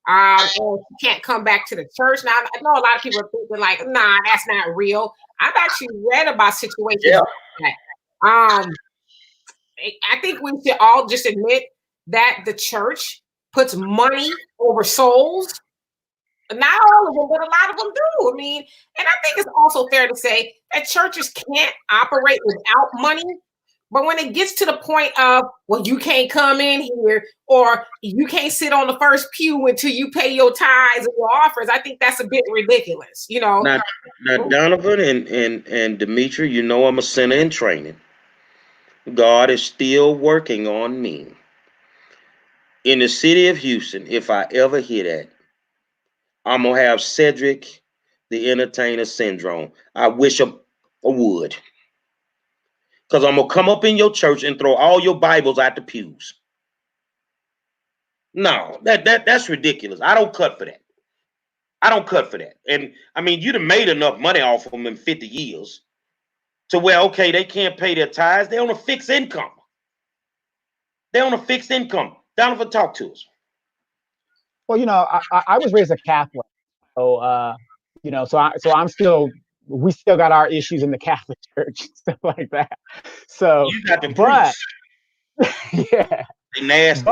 and she can't come back to the church. Now, I know a lot of people are thinking like, nah, that's not real. I've actually read about situations like that. I think we should all just admit that the church puts money over souls. Not all of them, but a lot of them do. I mean, and I think it's also fair to say that churches can't operate without money. But when it gets to the point of, well, you can't come in here, or you can't sit on the first pew until you pay your tithes and your offers, I think that's a bit ridiculous, you know. Now Donovan and Dimitri, you know I'm a sinner in training. God is still working on me. In the city of Houston, if I ever hear that, I'm going to have Cedric the Entertainer syndrome. I wish I would. Because I'm going to come up in your church and throw all your Bibles out the pews. No, that's ridiculous. I don't cut for that. I don't cut for that. And, I mean, you'd have made enough money off of them in 50 years to where, okay, they can't pay their tithes. They're on a fixed income. They're on a fixed income. Donovan, talk to us. well, you know, I was raised a Catholic, so you know, so I'm still, we still got our issues in the Catholic Church, stuff like that. So, You got the but priests. yeah, They nasty.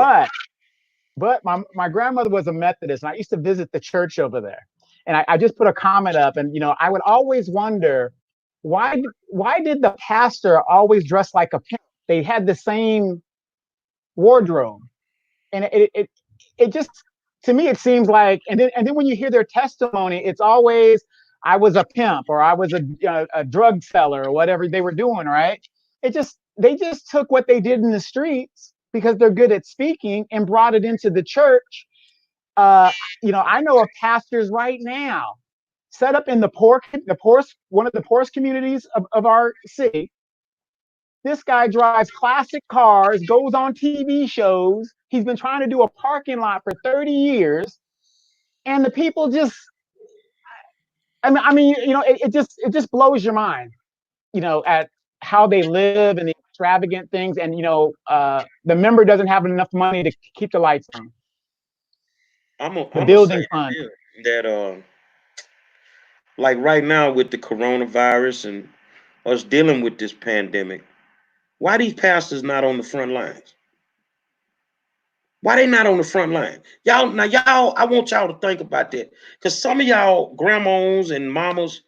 But my grandmother was a Methodist, and I used to visit the church over there. And I just put a comment up, and I would always wonder why did the pastor always dress like a pimp? They had the same wardrobe, and it just, to me, it seems like, and then when you hear their testimony, it's always, I was a pimp, or I was a drug seller, or whatever they were doing, right? They just took what they did in the streets because they're good at speaking and brought it into the church. I know of pastors right now set up in the poorest, one of the poorest communities of our city. This guy drives classic cars, goes on TV shows. He's been trying to do a parking lot for 30 years. And the people just, it just blows your mind, at how they live and the extravagant things. And, the member doesn't have enough money to keep the lights on. I'm The building fund. That like right now with the coronavirus and us dealing with this pandemic, why these pastors not on the front lines? Why they not on the front line? Y'all, I want y'all to think about that. Because some of y'all grandmas and mamas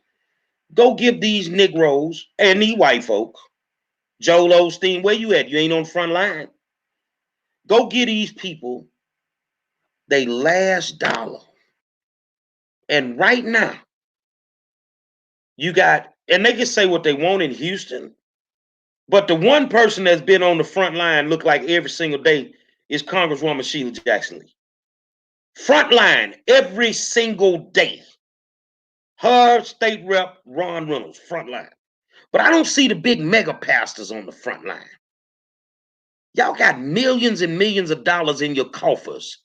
go give these Negroes and these white folk, Joel Osteen, where you at? You ain't on the front line. Go get these people they last dollar. And right now, you got, and they can say what they want in Houston, but the one person that's been on the front line look like every single day is Congresswoman Sheila Jackson Lee. Front line every single day. Her state rep, Ron Reynolds, front line. But I don't see the big mega pastors on the front line. Y'all got millions and millions of dollars in your coffers.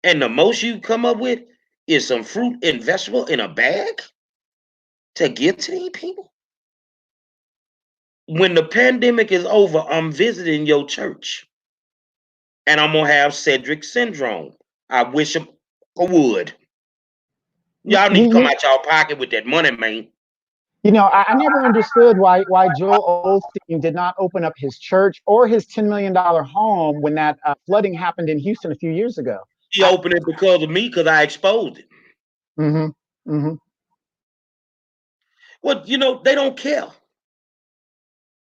And the most you come up with is some fruit and vegetable in a bag to give to these people. When the pandemic is over, I'm visiting your church. And I'm going to have Cedric syndrome. I wish I would. Y'all need to come out y'all pocket with that money, man. I never understood why Joel Osteen did not open up his church or his $10 million home when that flooding happened in Houston a few years ago. He opened it because of me, because I exposed it. Mm-hmm. Mm-hmm. Well, they don't care.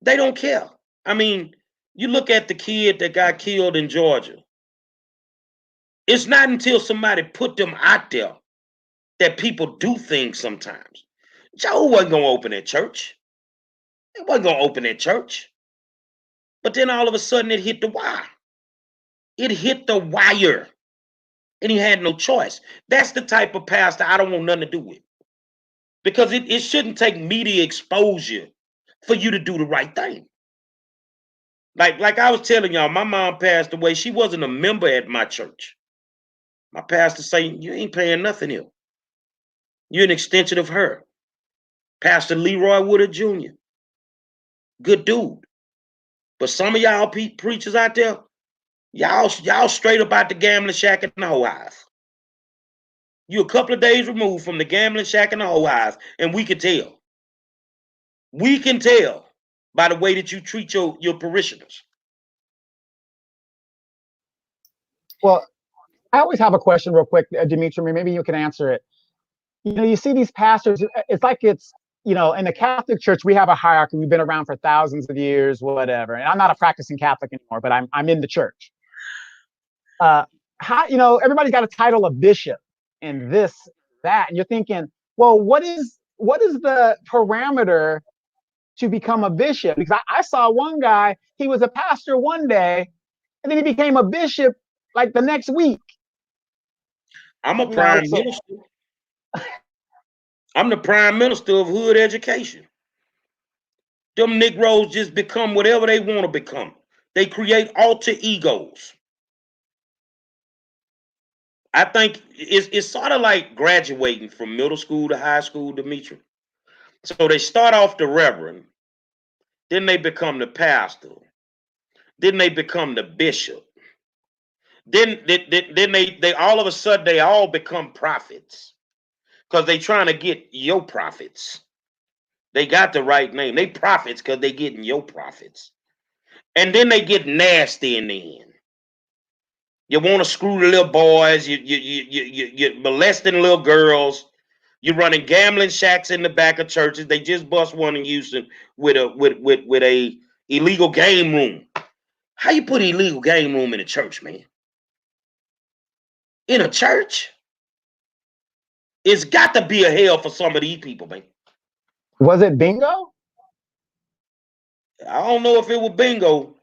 They don't care. I mean, you look at the kid that got killed in Georgia. It's not until somebody put them out there that people do things sometimes. Joe wasn't going to open that church. He wasn't going to open that church. But then all of a sudden it hit the wire. It hit the wire. And he had no choice. That's the type of pastor I don't want nothing to do with. Because it shouldn't take media exposure for you to do the right thing. Like I was telling y'all, my mom passed away. She wasn't a member at my church. My pastor saying, you ain't paying nothing here. You're an extension of her. Pastor Leroy Woodard Jr. Good dude. But some of y'all preachers out there, y'all straight about the gambling shack and the whole house. You a couple of days removed from the gambling shack and the whole house, and we can tell. We can tell by the way that you treat your parishioners. Well, I always have a question real quick, Dimitri, maybe you can answer it. You see these pastors, it's like in the Catholic Church, we have a hierarchy. We've been around for thousands of years, whatever. And I'm not a practicing Catholic anymore, but I'm in the church. Everybody's got a title of bishop and this, that, and you're thinking, well, what is the parameter to become a bishop? Because I saw one guy, he was a pastor one day, and then he became a bishop like the next week. I'm a prime minister. I'm the prime minister of hood education. Them Negroes just become whatever they want to become. They create alter egos. I think it's sort of like graduating from middle school to high school, Dimitri. So they start off the reverend, then they become the pastor, then they become the bishop. Then they all of a sudden they all become prophets because they trying to get your prophets. They got the right name. They prophets because they getting your prophets. And then they get nasty in the end. You want to screw the little boys. You're molesting little girls. You're running gambling shacks in the back of churches. They just bust one in Houston with a illegal game room. How you put an illegal game room in a church, man? In a church? It's got to be a hell for some of these people, man. Was it bingo? I don't know if it was bingo,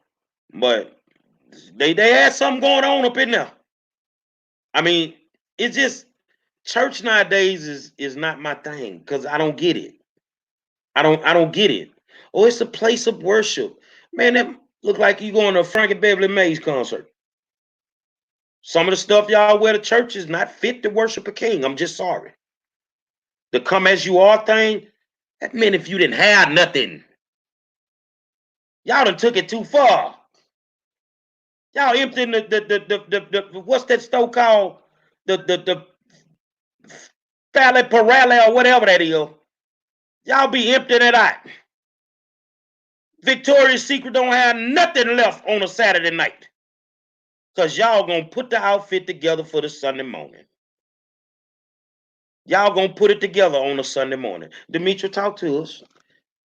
but they had something going on up in there. I mean, it's just church nowadays is not my thing because I don't get it. I don't get it. Oh, it's a place of worship. Man, that look like you going to a Frankie Beverly Mays concert. Some of the stuff y'all wear to church is not fit to worship a king. I'm just sorry. The come as you are thing, that meant if you didn't have nothing. Y'all done took it too far. Y'all emptying the what's that store called? The Fally Parale or whatever that is. Y'all be emptying it out. Victoria's Secret don't have nothing left on a Saturday night. Because y'all gonna put the outfit together for the Sunday morning. Y'all gonna put it together on a Sunday morning. Demetra, talk to us.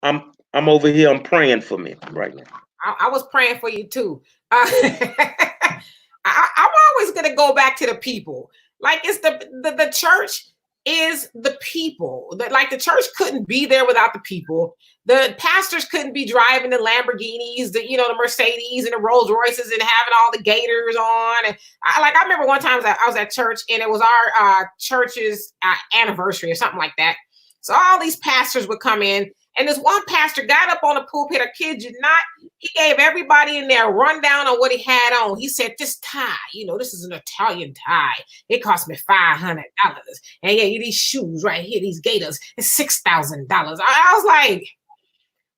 I'm over here. I'm praying for me right now. I was praying for you too. I'm always gonna go back to the people. Like it's the church is the people. Like the church couldn't be there without the people. The pastors couldn't be driving the Lamborghinis, the Mercedes and the Rolls Royces and having all the gators on. And I remember one time I was at church and it was our church's anniversary or something like that. So all these pastors would come in. And this one pastor got up on the pulpit, I kid you not, he gave everybody in there a rundown on what he had on. He said, this tie, this is an Italian tie. It cost me $500. And yeah, these shoes right here, these gaiters, it's $6,000. I was like,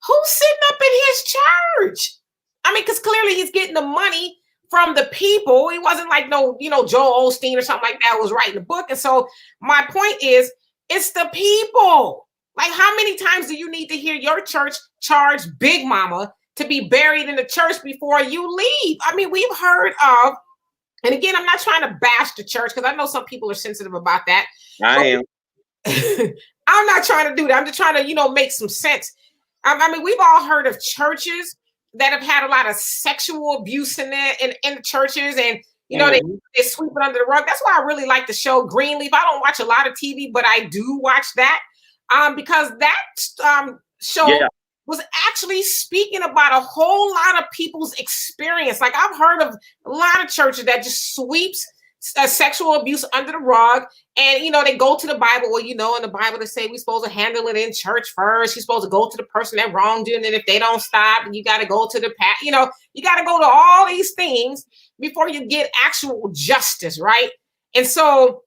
who's sitting up in his church? I mean, because clearly he's getting the money from the people. He wasn't like Joel Osteen or something like that was writing the book. And so my point is, it's the people. Like, how many times do you need to hear your church charge Big Mama to be buried in the church before you leave? I mean, we've heard of, and again, I'm not trying to bash the church because I know some people are sensitive about that. I am. I'm not trying to do that. I'm just trying to, make some sense. I mean, we've all heard of churches that have had a lot of sexual abuse in the churches, and they sweep it under the rug. That's why I really like the show Greenleaf. I don't watch a lot of TV, but I do watch that. Because that show was actually speaking about a whole lot of people's experience. Like I've heard of a lot of churches that just sweeps sexual abuse under the rug, and they go to the Bible. Well, in the Bible they say we're supposed to handle it in church first. You're supposed to go to the person that wronged you, and then if they don't stop, you got to go to the you got to go to all these things before you get actual justice, right? And so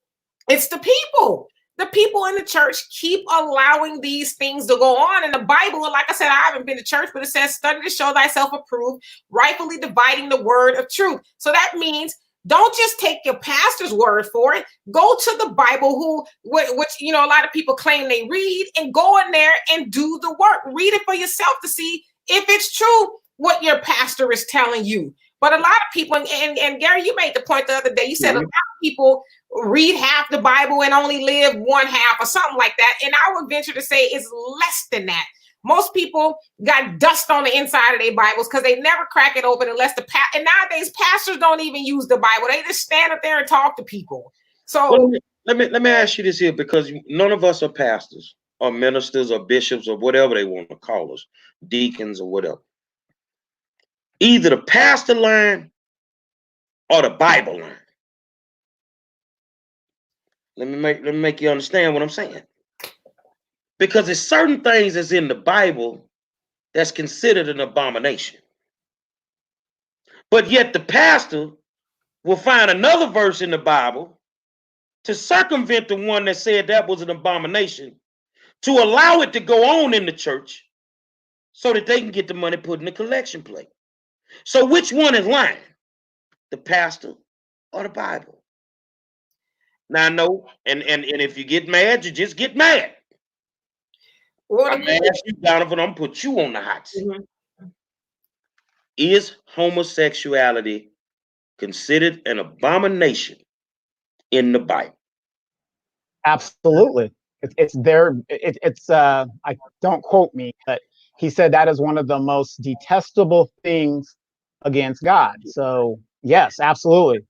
it's the people. The people in the church keep allowing these things to go on. In the Bible, and like I said, I haven't been to church, but it says, study to show thyself approved, rightfully dividing the word of truth. So that means don't just take your pastor's word for it. Go to the Bible, which a lot of people claim they read, and go in there and do the work. Read it for yourself to see if it's true what your pastor is telling you. But a lot of people, and Gary, you made the point the other day, you said a lot of people read half the Bible and only live one half or something like that. And I would venture to say it's less than that. Most people got dust on the inside of their Bibles because they never crack it open unless and nowadays pastors don't even use the Bible. They just stand up there and talk to people. So let me ask you this here, because none of us are pastors or ministers or bishops or whatever they want to call us, deacons or whatever. Either the pastor line or the Bible line. Let me make you understand what I'm saying. Because there's certain things that's in the Bible that's considered an abomination. But yet the pastor will find another verse in the Bible to circumvent the one that said that was an abomination, to allow it to go on in the church so that they can get the money put in the collection plate. So which one is lying? The pastor or the Bible? Now I know, and if you get mad, you just get mad. I'm gonna ask you, Donovan, I'm gonna put you on the hot seat. Mm-hmm. Is homosexuality considered an abomination in the Bible? Absolutely. It's there. I don't quote me, but he said that is one of the most detestable things against God. So yes, absolutely.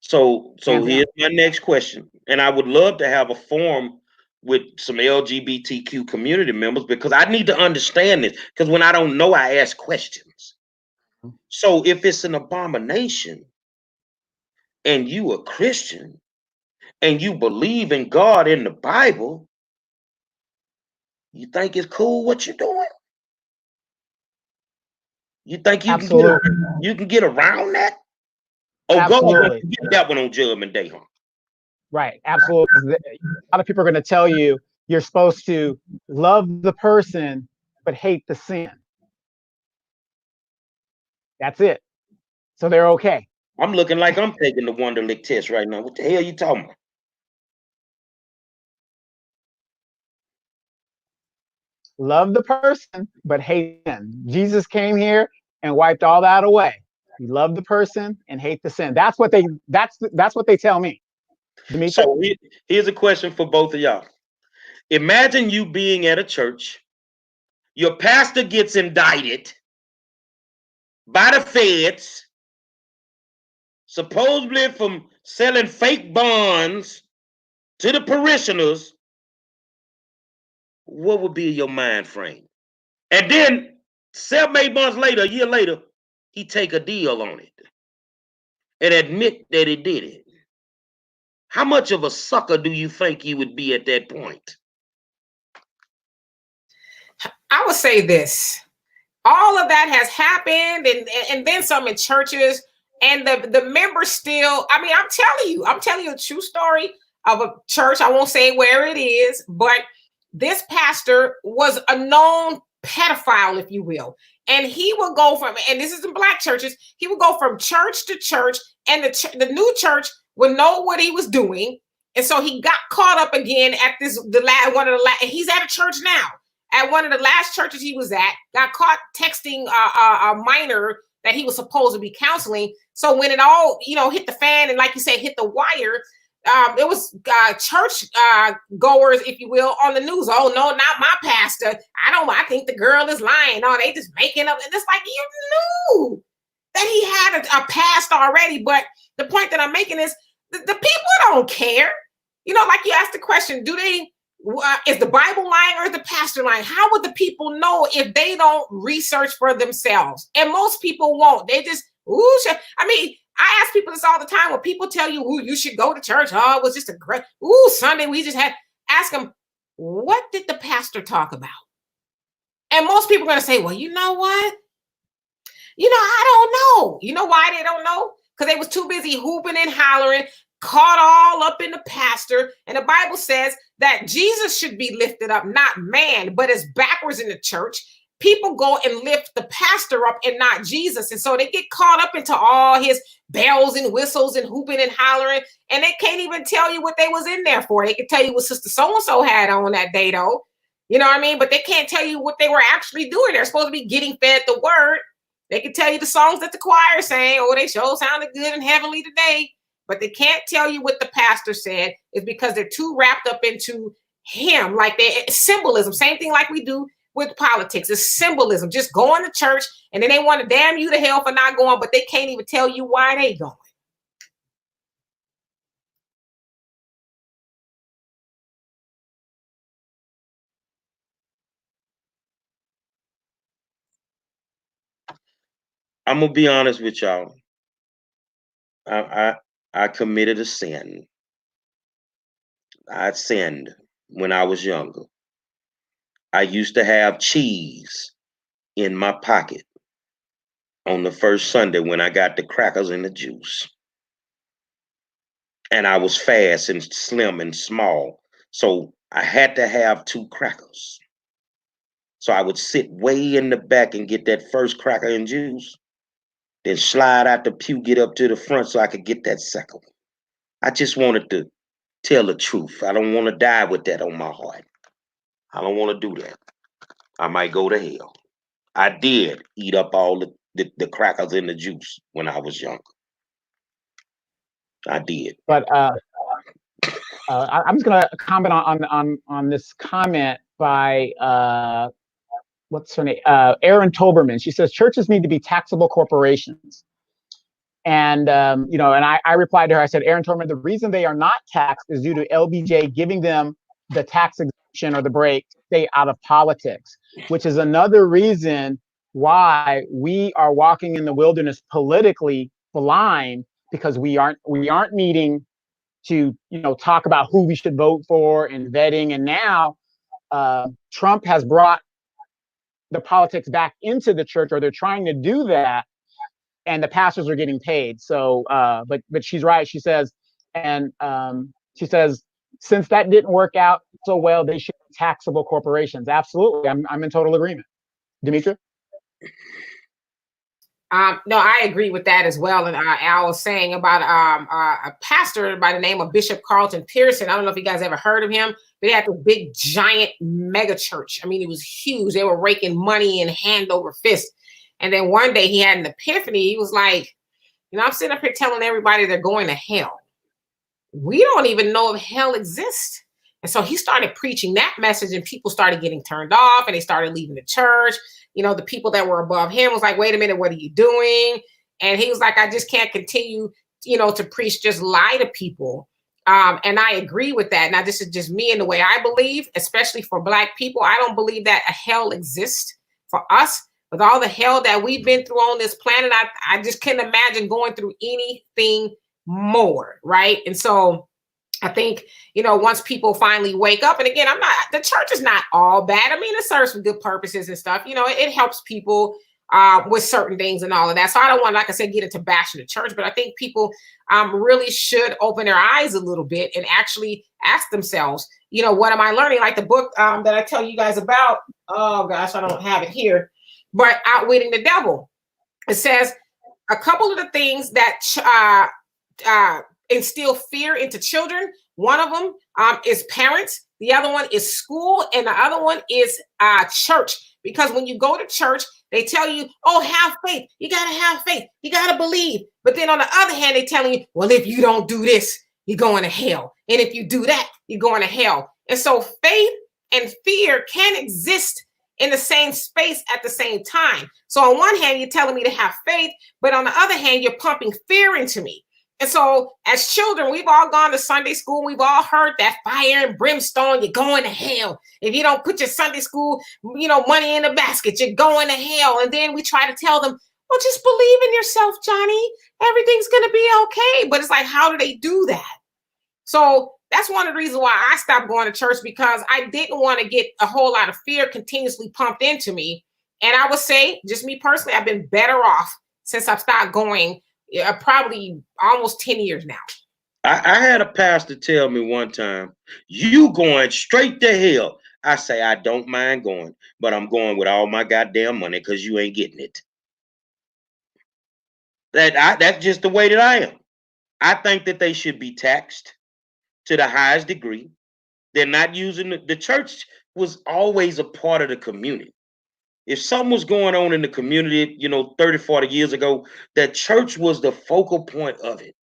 So Hands down. here's my next question, and I would love to have a forum with some LGBTQ community members because I need to understand this. Because when I don't know, I ask questions. So if it's an abomination, and you a Christian, and you believe in God in the Bible, you think it's cool what you're doing? You think Absolutely. you can get around that? Oh, God Absolutely. won't get that one on Judgment Day, huh? Right. Absolutely. A lot of people are going to tell you you're supposed to love the person but hate the sin. That's it. So they're okay. I'm looking like I'm taking the Wonderlic test right now. What the hell you talking about? Love the person but hate sin. Jesus came here and wiped all that away. You love the person and hate the sin. That's what they tell me. Demetrius? So here's a question for both of y'all. Imagine you being at a church, your pastor gets indicted by the feds, supposedly from selling fake bonds to the parishioners. What would be your mind frame? And then 7-8 months later, a year later, he take a deal on it and admit that he did it. How much of a sucker do you think he would be at that point? I would say this. All of that has happened and then some in churches, and the members still, I mean, I'm telling you a true story of a church. I won't say where it is, but this pastor was a known pedophile, if you will. And he would go from, and this is in black churches, he would go from church to church, and the new church would know what he was doing. And so he got caught up again at and he's at a church now. At one of the last churches he was at, got caught texting a minor that he was supposed to be counseling. So when it all, hit the fan and, like you said, hit the wire, it was church goers, if you will, on the news. Oh no, not my pastor. I think the girl is lying. Oh, they just making up. And it's like, you knew that he had a past already. But the point that I'm making is the people don't care. Like you asked the question, is the Bible lying or is the pastor lying? How would the people know if they don't research for themselves? And most people won't. They just, I ask people this all the time when people tell you, you should go to church. Oh, it was just a great, Sunday we just had. Ask them, what did the pastor talk about? And most people are going to say, well, you know what? I don't know. You know why they don't know? Because they was too busy hooping and hollering, caught all up in the pastor. And the Bible says that Jesus should be lifted up, not man, but it's backwards in the church. People go and lift the pastor up and not Jesus. And so they get caught up into all his bells and whistles and hooping and hollering. And they can't even tell you what they was in there for. They can tell you what Sister So-and-so had on that day, though. You know what I mean? But they can't tell you what they were actually doing. They're supposed to be getting fed the word. They can tell you the songs that the choir sang. Oh, they sure sounded good and heavenly today. But they can't tell you what the pastor said. Is because they're too wrapped up into him. Like symbolism. Same thing like we do with politics. It's symbolism. Just going to church and then they want to damn you to hell for not going, but they can't even tell you why they going. I'm gonna be honest with y'all. I committed a sin. I sinned when I was younger. I used to have cheese in my pocket on the first Sunday when I got the crackers and the juice. And I was fast and slim and small. So I had to have 2 crackers. So I would sit way in the back and get that first cracker and juice, then slide out the pew, get up to the front so I could get that second one. I just wanted to tell the truth. I don't want to die with that on my heart. I don't want to do that. I might go to hell. I did eat up all the crackers and the juice when I was younger. I did. But I'm just going to comment on this comment by what's her name? Erin Toberman. She says churches need to be taxable corporations. And and I replied to her. I said, Erin Toberman, the reason they are not taxed is due to LBJ giving them the tax exemption or the break to stay out of politics, which is another reason why we are walking in the wilderness politically blind, because we aren't meeting to talk about who we should vote for and vetting. And now Trump has brought the politics back into the church, or they're trying to do that, and the pastors are getting paid. So but she's right. She says since that didn't work out so well, they should be taxable corporations. Absolutely. I'm in total agreement. Demetra? No, I agree with that as well. And Al was saying about a pastor by the name of Bishop Carlton Pearson. I don't know if you guys ever heard of him, but he had this big, giant mega church. I mean, it was huge. They were raking money in hand over fist. And then one day he had an epiphany. He was like, I'm sitting up here telling everybody they're going to hell. We don't even know if hell exists. And so he started preaching that message, and people started getting turned off, and they started leaving the church. The people that were above him was like, wait a minute, what are you doing? And he was like, I just can't continue, to preach, just lie to people. And I agree with that. Now, this is just me and the way I believe, especially for Black people. I don't believe that a hell exists for us. With all the hell that we've been through on this planet, I just can't imagine going through anything more, right? And so I think, once people finally wake up, and again, the church is not all bad. I mean, it serves for good purposes and stuff. It helps people with certain things and all of that. So I don't want, like I said, get into bashing the church, but I think people really should open their eyes a little bit and actually ask themselves, what am I learning? Like the book that I tell you guys about, oh gosh, I don't have it here, but Outwitting the Devil. It says a couple of the things that instill fear into children. One of them is parents. The other one is school. And the other one is church. Because when you go to church, they tell you, oh, have faith. You got to have faith. You got to believe. But then on the other hand, they're telling you, well, if you don't do this, you're going to hell. And if you do that, you're going to hell. And so faith and fear can exist in the same space at the same time. So on one hand, you're telling me to have faith, but on the other hand, you're pumping fear into me. And so as children, we've all gone to Sunday school. We've all heard that fire and brimstone, you're going to hell. If you don't put your Sunday school, money in the basket, you're going to hell. And then we try to tell them, well, just believe in yourself, Johnny. Everything's going to be okay. But it's like, how do they do that? So that's one of the reasons why I stopped going to church, because I didn't want to get a whole lot of fear continuously pumped into me. And I would say, just me personally, I've been better off since I've stopped going, probably almost 10 years now. I had a pastor tell me one time, you going straight to hell. I say, I don't mind going, but I'm going with all my goddamn money because you ain't getting it. That's just the way that I am. I think that they should be taxed to the highest degree. They're not using the church was always a part of the community. If something was going on in the community, 30, 40 years ago, that church was the focal point of it.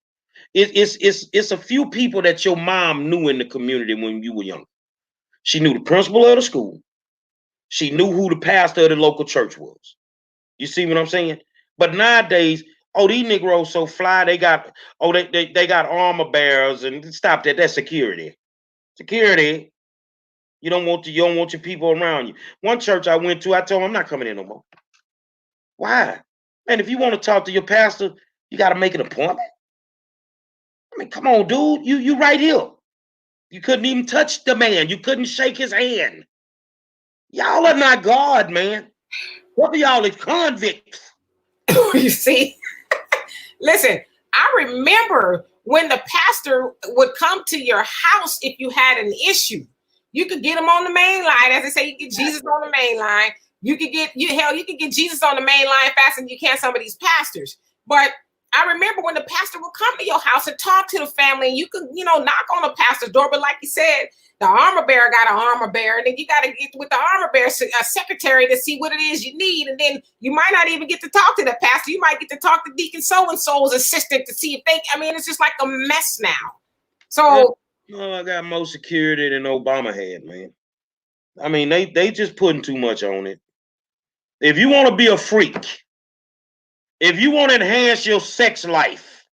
It's a few people that your mom knew in the community when you were young. She knew the principal of the school. She knew who the pastor of the local church was. You see what I'm saying? But nowadays, oh, these Negroes so fly, they got armor bearers, and stop that. That's security. Security. You don't want your people around you. One church I went to, I told them I'm not coming in no more. Why? Man, if you want to talk to your pastor, you got to make an appointment. I mean, come on, dude. You right here. You couldn't even touch the man. You couldn't shake his hand. Y'all are not God, man. What are y'all is convicts? You see? Listen, I remember when the pastor would come to your house if you had an issue. You could get him on the main line. As they say, you get Jesus on the main line. You could get Jesus on the main line faster than you can some of these pastors. But I remember when the pastor would come to your house and talk to the family, and you could, knock on the pastor's door. But like you said, the armor bearer got an armor bearer, and then you got to get with the armor bearer secretary to see what it is you need. And then you might not even get to talk to the pastor. You might get to talk to Deacon so-and-so's assistant to see if it's just like a mess now. So. No, I got more security than Obama had, man. I mean, they just putting too much on it. If you want to be a freak, if you want to enhance your sex life,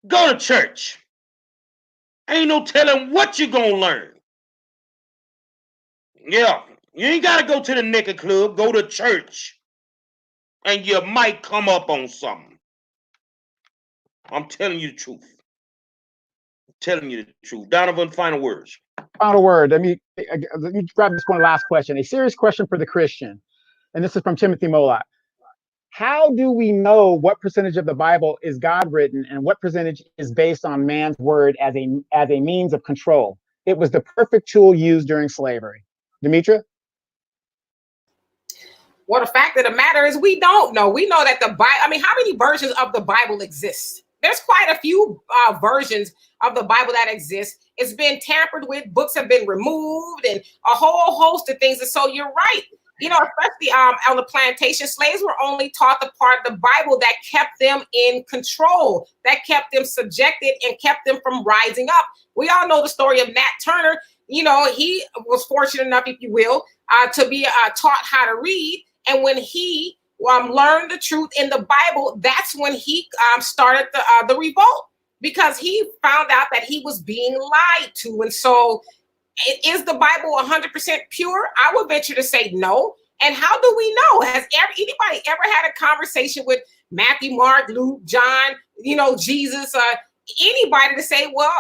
go to church. Ain't no telling what you're going to learn. Yeah, you ain't got to go to the naked club. Go to church. And you might come up on something. I'm telling you the truth. I'm telling you the truth. Donovan, final words. Final word. Let me grab this one last question. A serious question for the Christian. And this is from Timothy Molat. How do we know what percentage of the Bible is God written and what percentage is based on man's word as a means of control? It was the perfect tool used during slavery. Demetra? Well, the fact of the matter is we don't know. We know that the Bible, how many versions of the Bible exist? There's quite a few versions of the Bible that exist. It's been tampered with. Books have been removed and a whole host of things. And so you're right. Especially on the plantation, slaves were only taught the part of the Bible that kept them in control, that kept them subjected and kept them from rising up. We all know the story of Nat Turner. He was fortunate enough, if you will, to be taught how to read. And when he learned the truth in the Bible, that's when he started the revolt, because he found out that he was being lied to. And so is the Bible 100% pure? I would venture to say no. And how do we know? Has anybody ever had a conversation with Matthew, Mark, Luke, John, Jesus, anybody to say, well,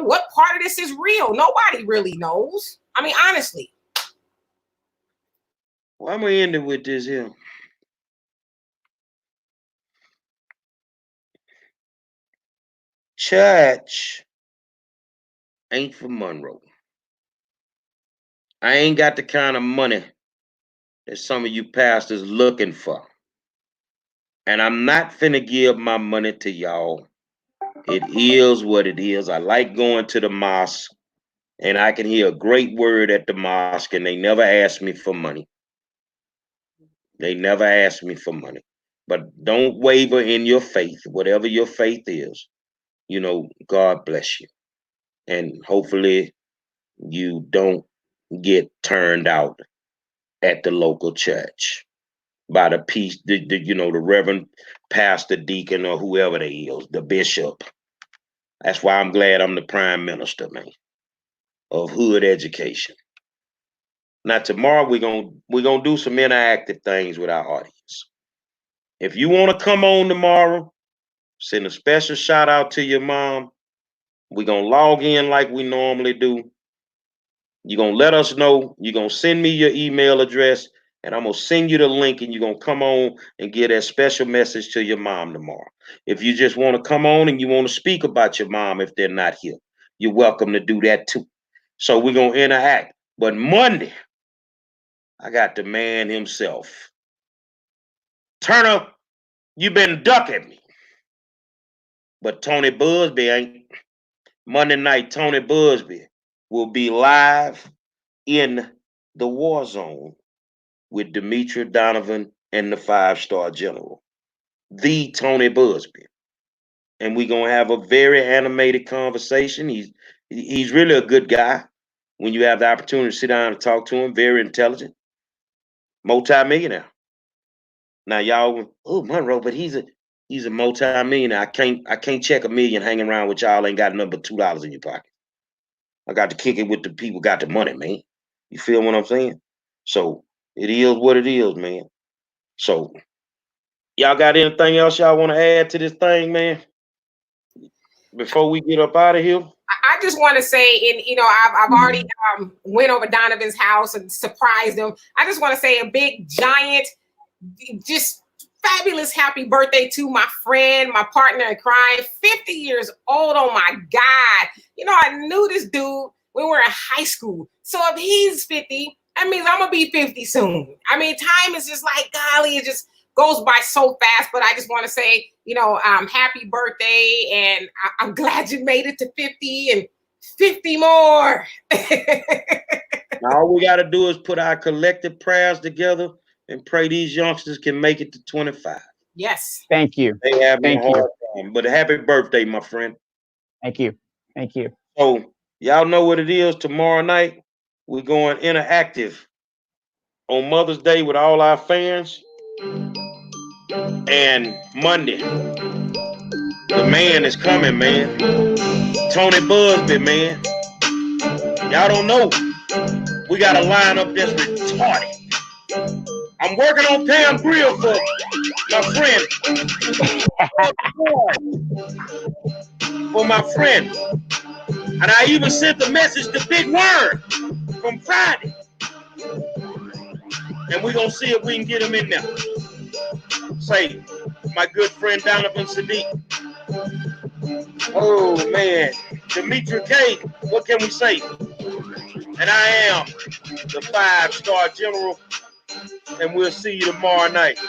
what part of this is real? Nobody really knows. Honestly. Well, I'm going to end it with this here. Church ain't for Monroe. I ain't got the kind of money that some of you pastors looking for. And I'm not finna give my money to y'all. It is what it is. I like going to the mosque, and I can hear a great word at the mosque, and they never ask me for money. They never ask me for money. But don't waver in your faith, whatever your faith is. God bless you. And hopefully you don't get turned out at the local church by the reverend pastor, deacon, or whoever they is, the bishop. That's why I'm glad I'm the prime minister, man, of hood education. Now tomorrow we're gonna do some interactive things with our audience. If you want to come on tomorrow, send a special shout out to your mom. We're gonna log in like we normally do. You're going to let us know. You're going to send me your email address, and I'm going to send you the link, and you're going to come on and get that special message to your mom tomorrow. If you just want to come on and you want to speak about your mom if they're not here, you're welcome to do that too. So we're going to interact. But Monday, I got the man himself. Turner, you've been ducking me. But Tony Busby ain't. Monday night, Tony Busby will be live in the war zone with Demetra Donovan and the 5-star general, the Tony Busby. And we're going to have a very animated conversation. He's really a good guy when you have the opportunity to sit down and talk to him. Very intelligent, multi-millionaire. Now y'all, Monroe, but he's a multi-millionaire. I can't check $1 million hanging around with y'all. Ain't got nothing but $2 in your pocket. I got to kick it with the people got the money, man. You feel what I'm saying? So it is what it is, man. So y'all got anything else y'all want to add to this thing, man? Before we get up out of here? I just want to say, and I've already went over Donovan's house and surprised him. I just want to say a big, giant, just fabulous happy birthday to my friend, my partner in crime, 50 years old. Oh my God. I knew this dude when we were in high school. So if he's 50, that means I'm going to be 50 soon. Time is just like, golly, it's just goes by so fast, but I just want to say, happy birthday, and I'm glad you made it to 50 and 50 more. All we got to do is put our collective prayers together and pray these youngsters can make it to 25. Yes. Thank you. They having a hard time, but happy birthday, my friend. Thank you. Thank you. So y'all know what it is. Tomorrow night, we're going interactive on Mother's Day with all our fans. And Monday, the man is coming, man. Tony Busby, man. Y'all don't know. We got a lineup that's retarded. I'm working on Pam Grill for my friend. For my friend. And I even sent the message to Big Worm from Friday. And we're going to see if we can get him in there. Say, my good friend Donovan Sadiq. Oh, man. Dimitri K, what can we say? And I am the 5-star general. And we'll see you tomorrow night.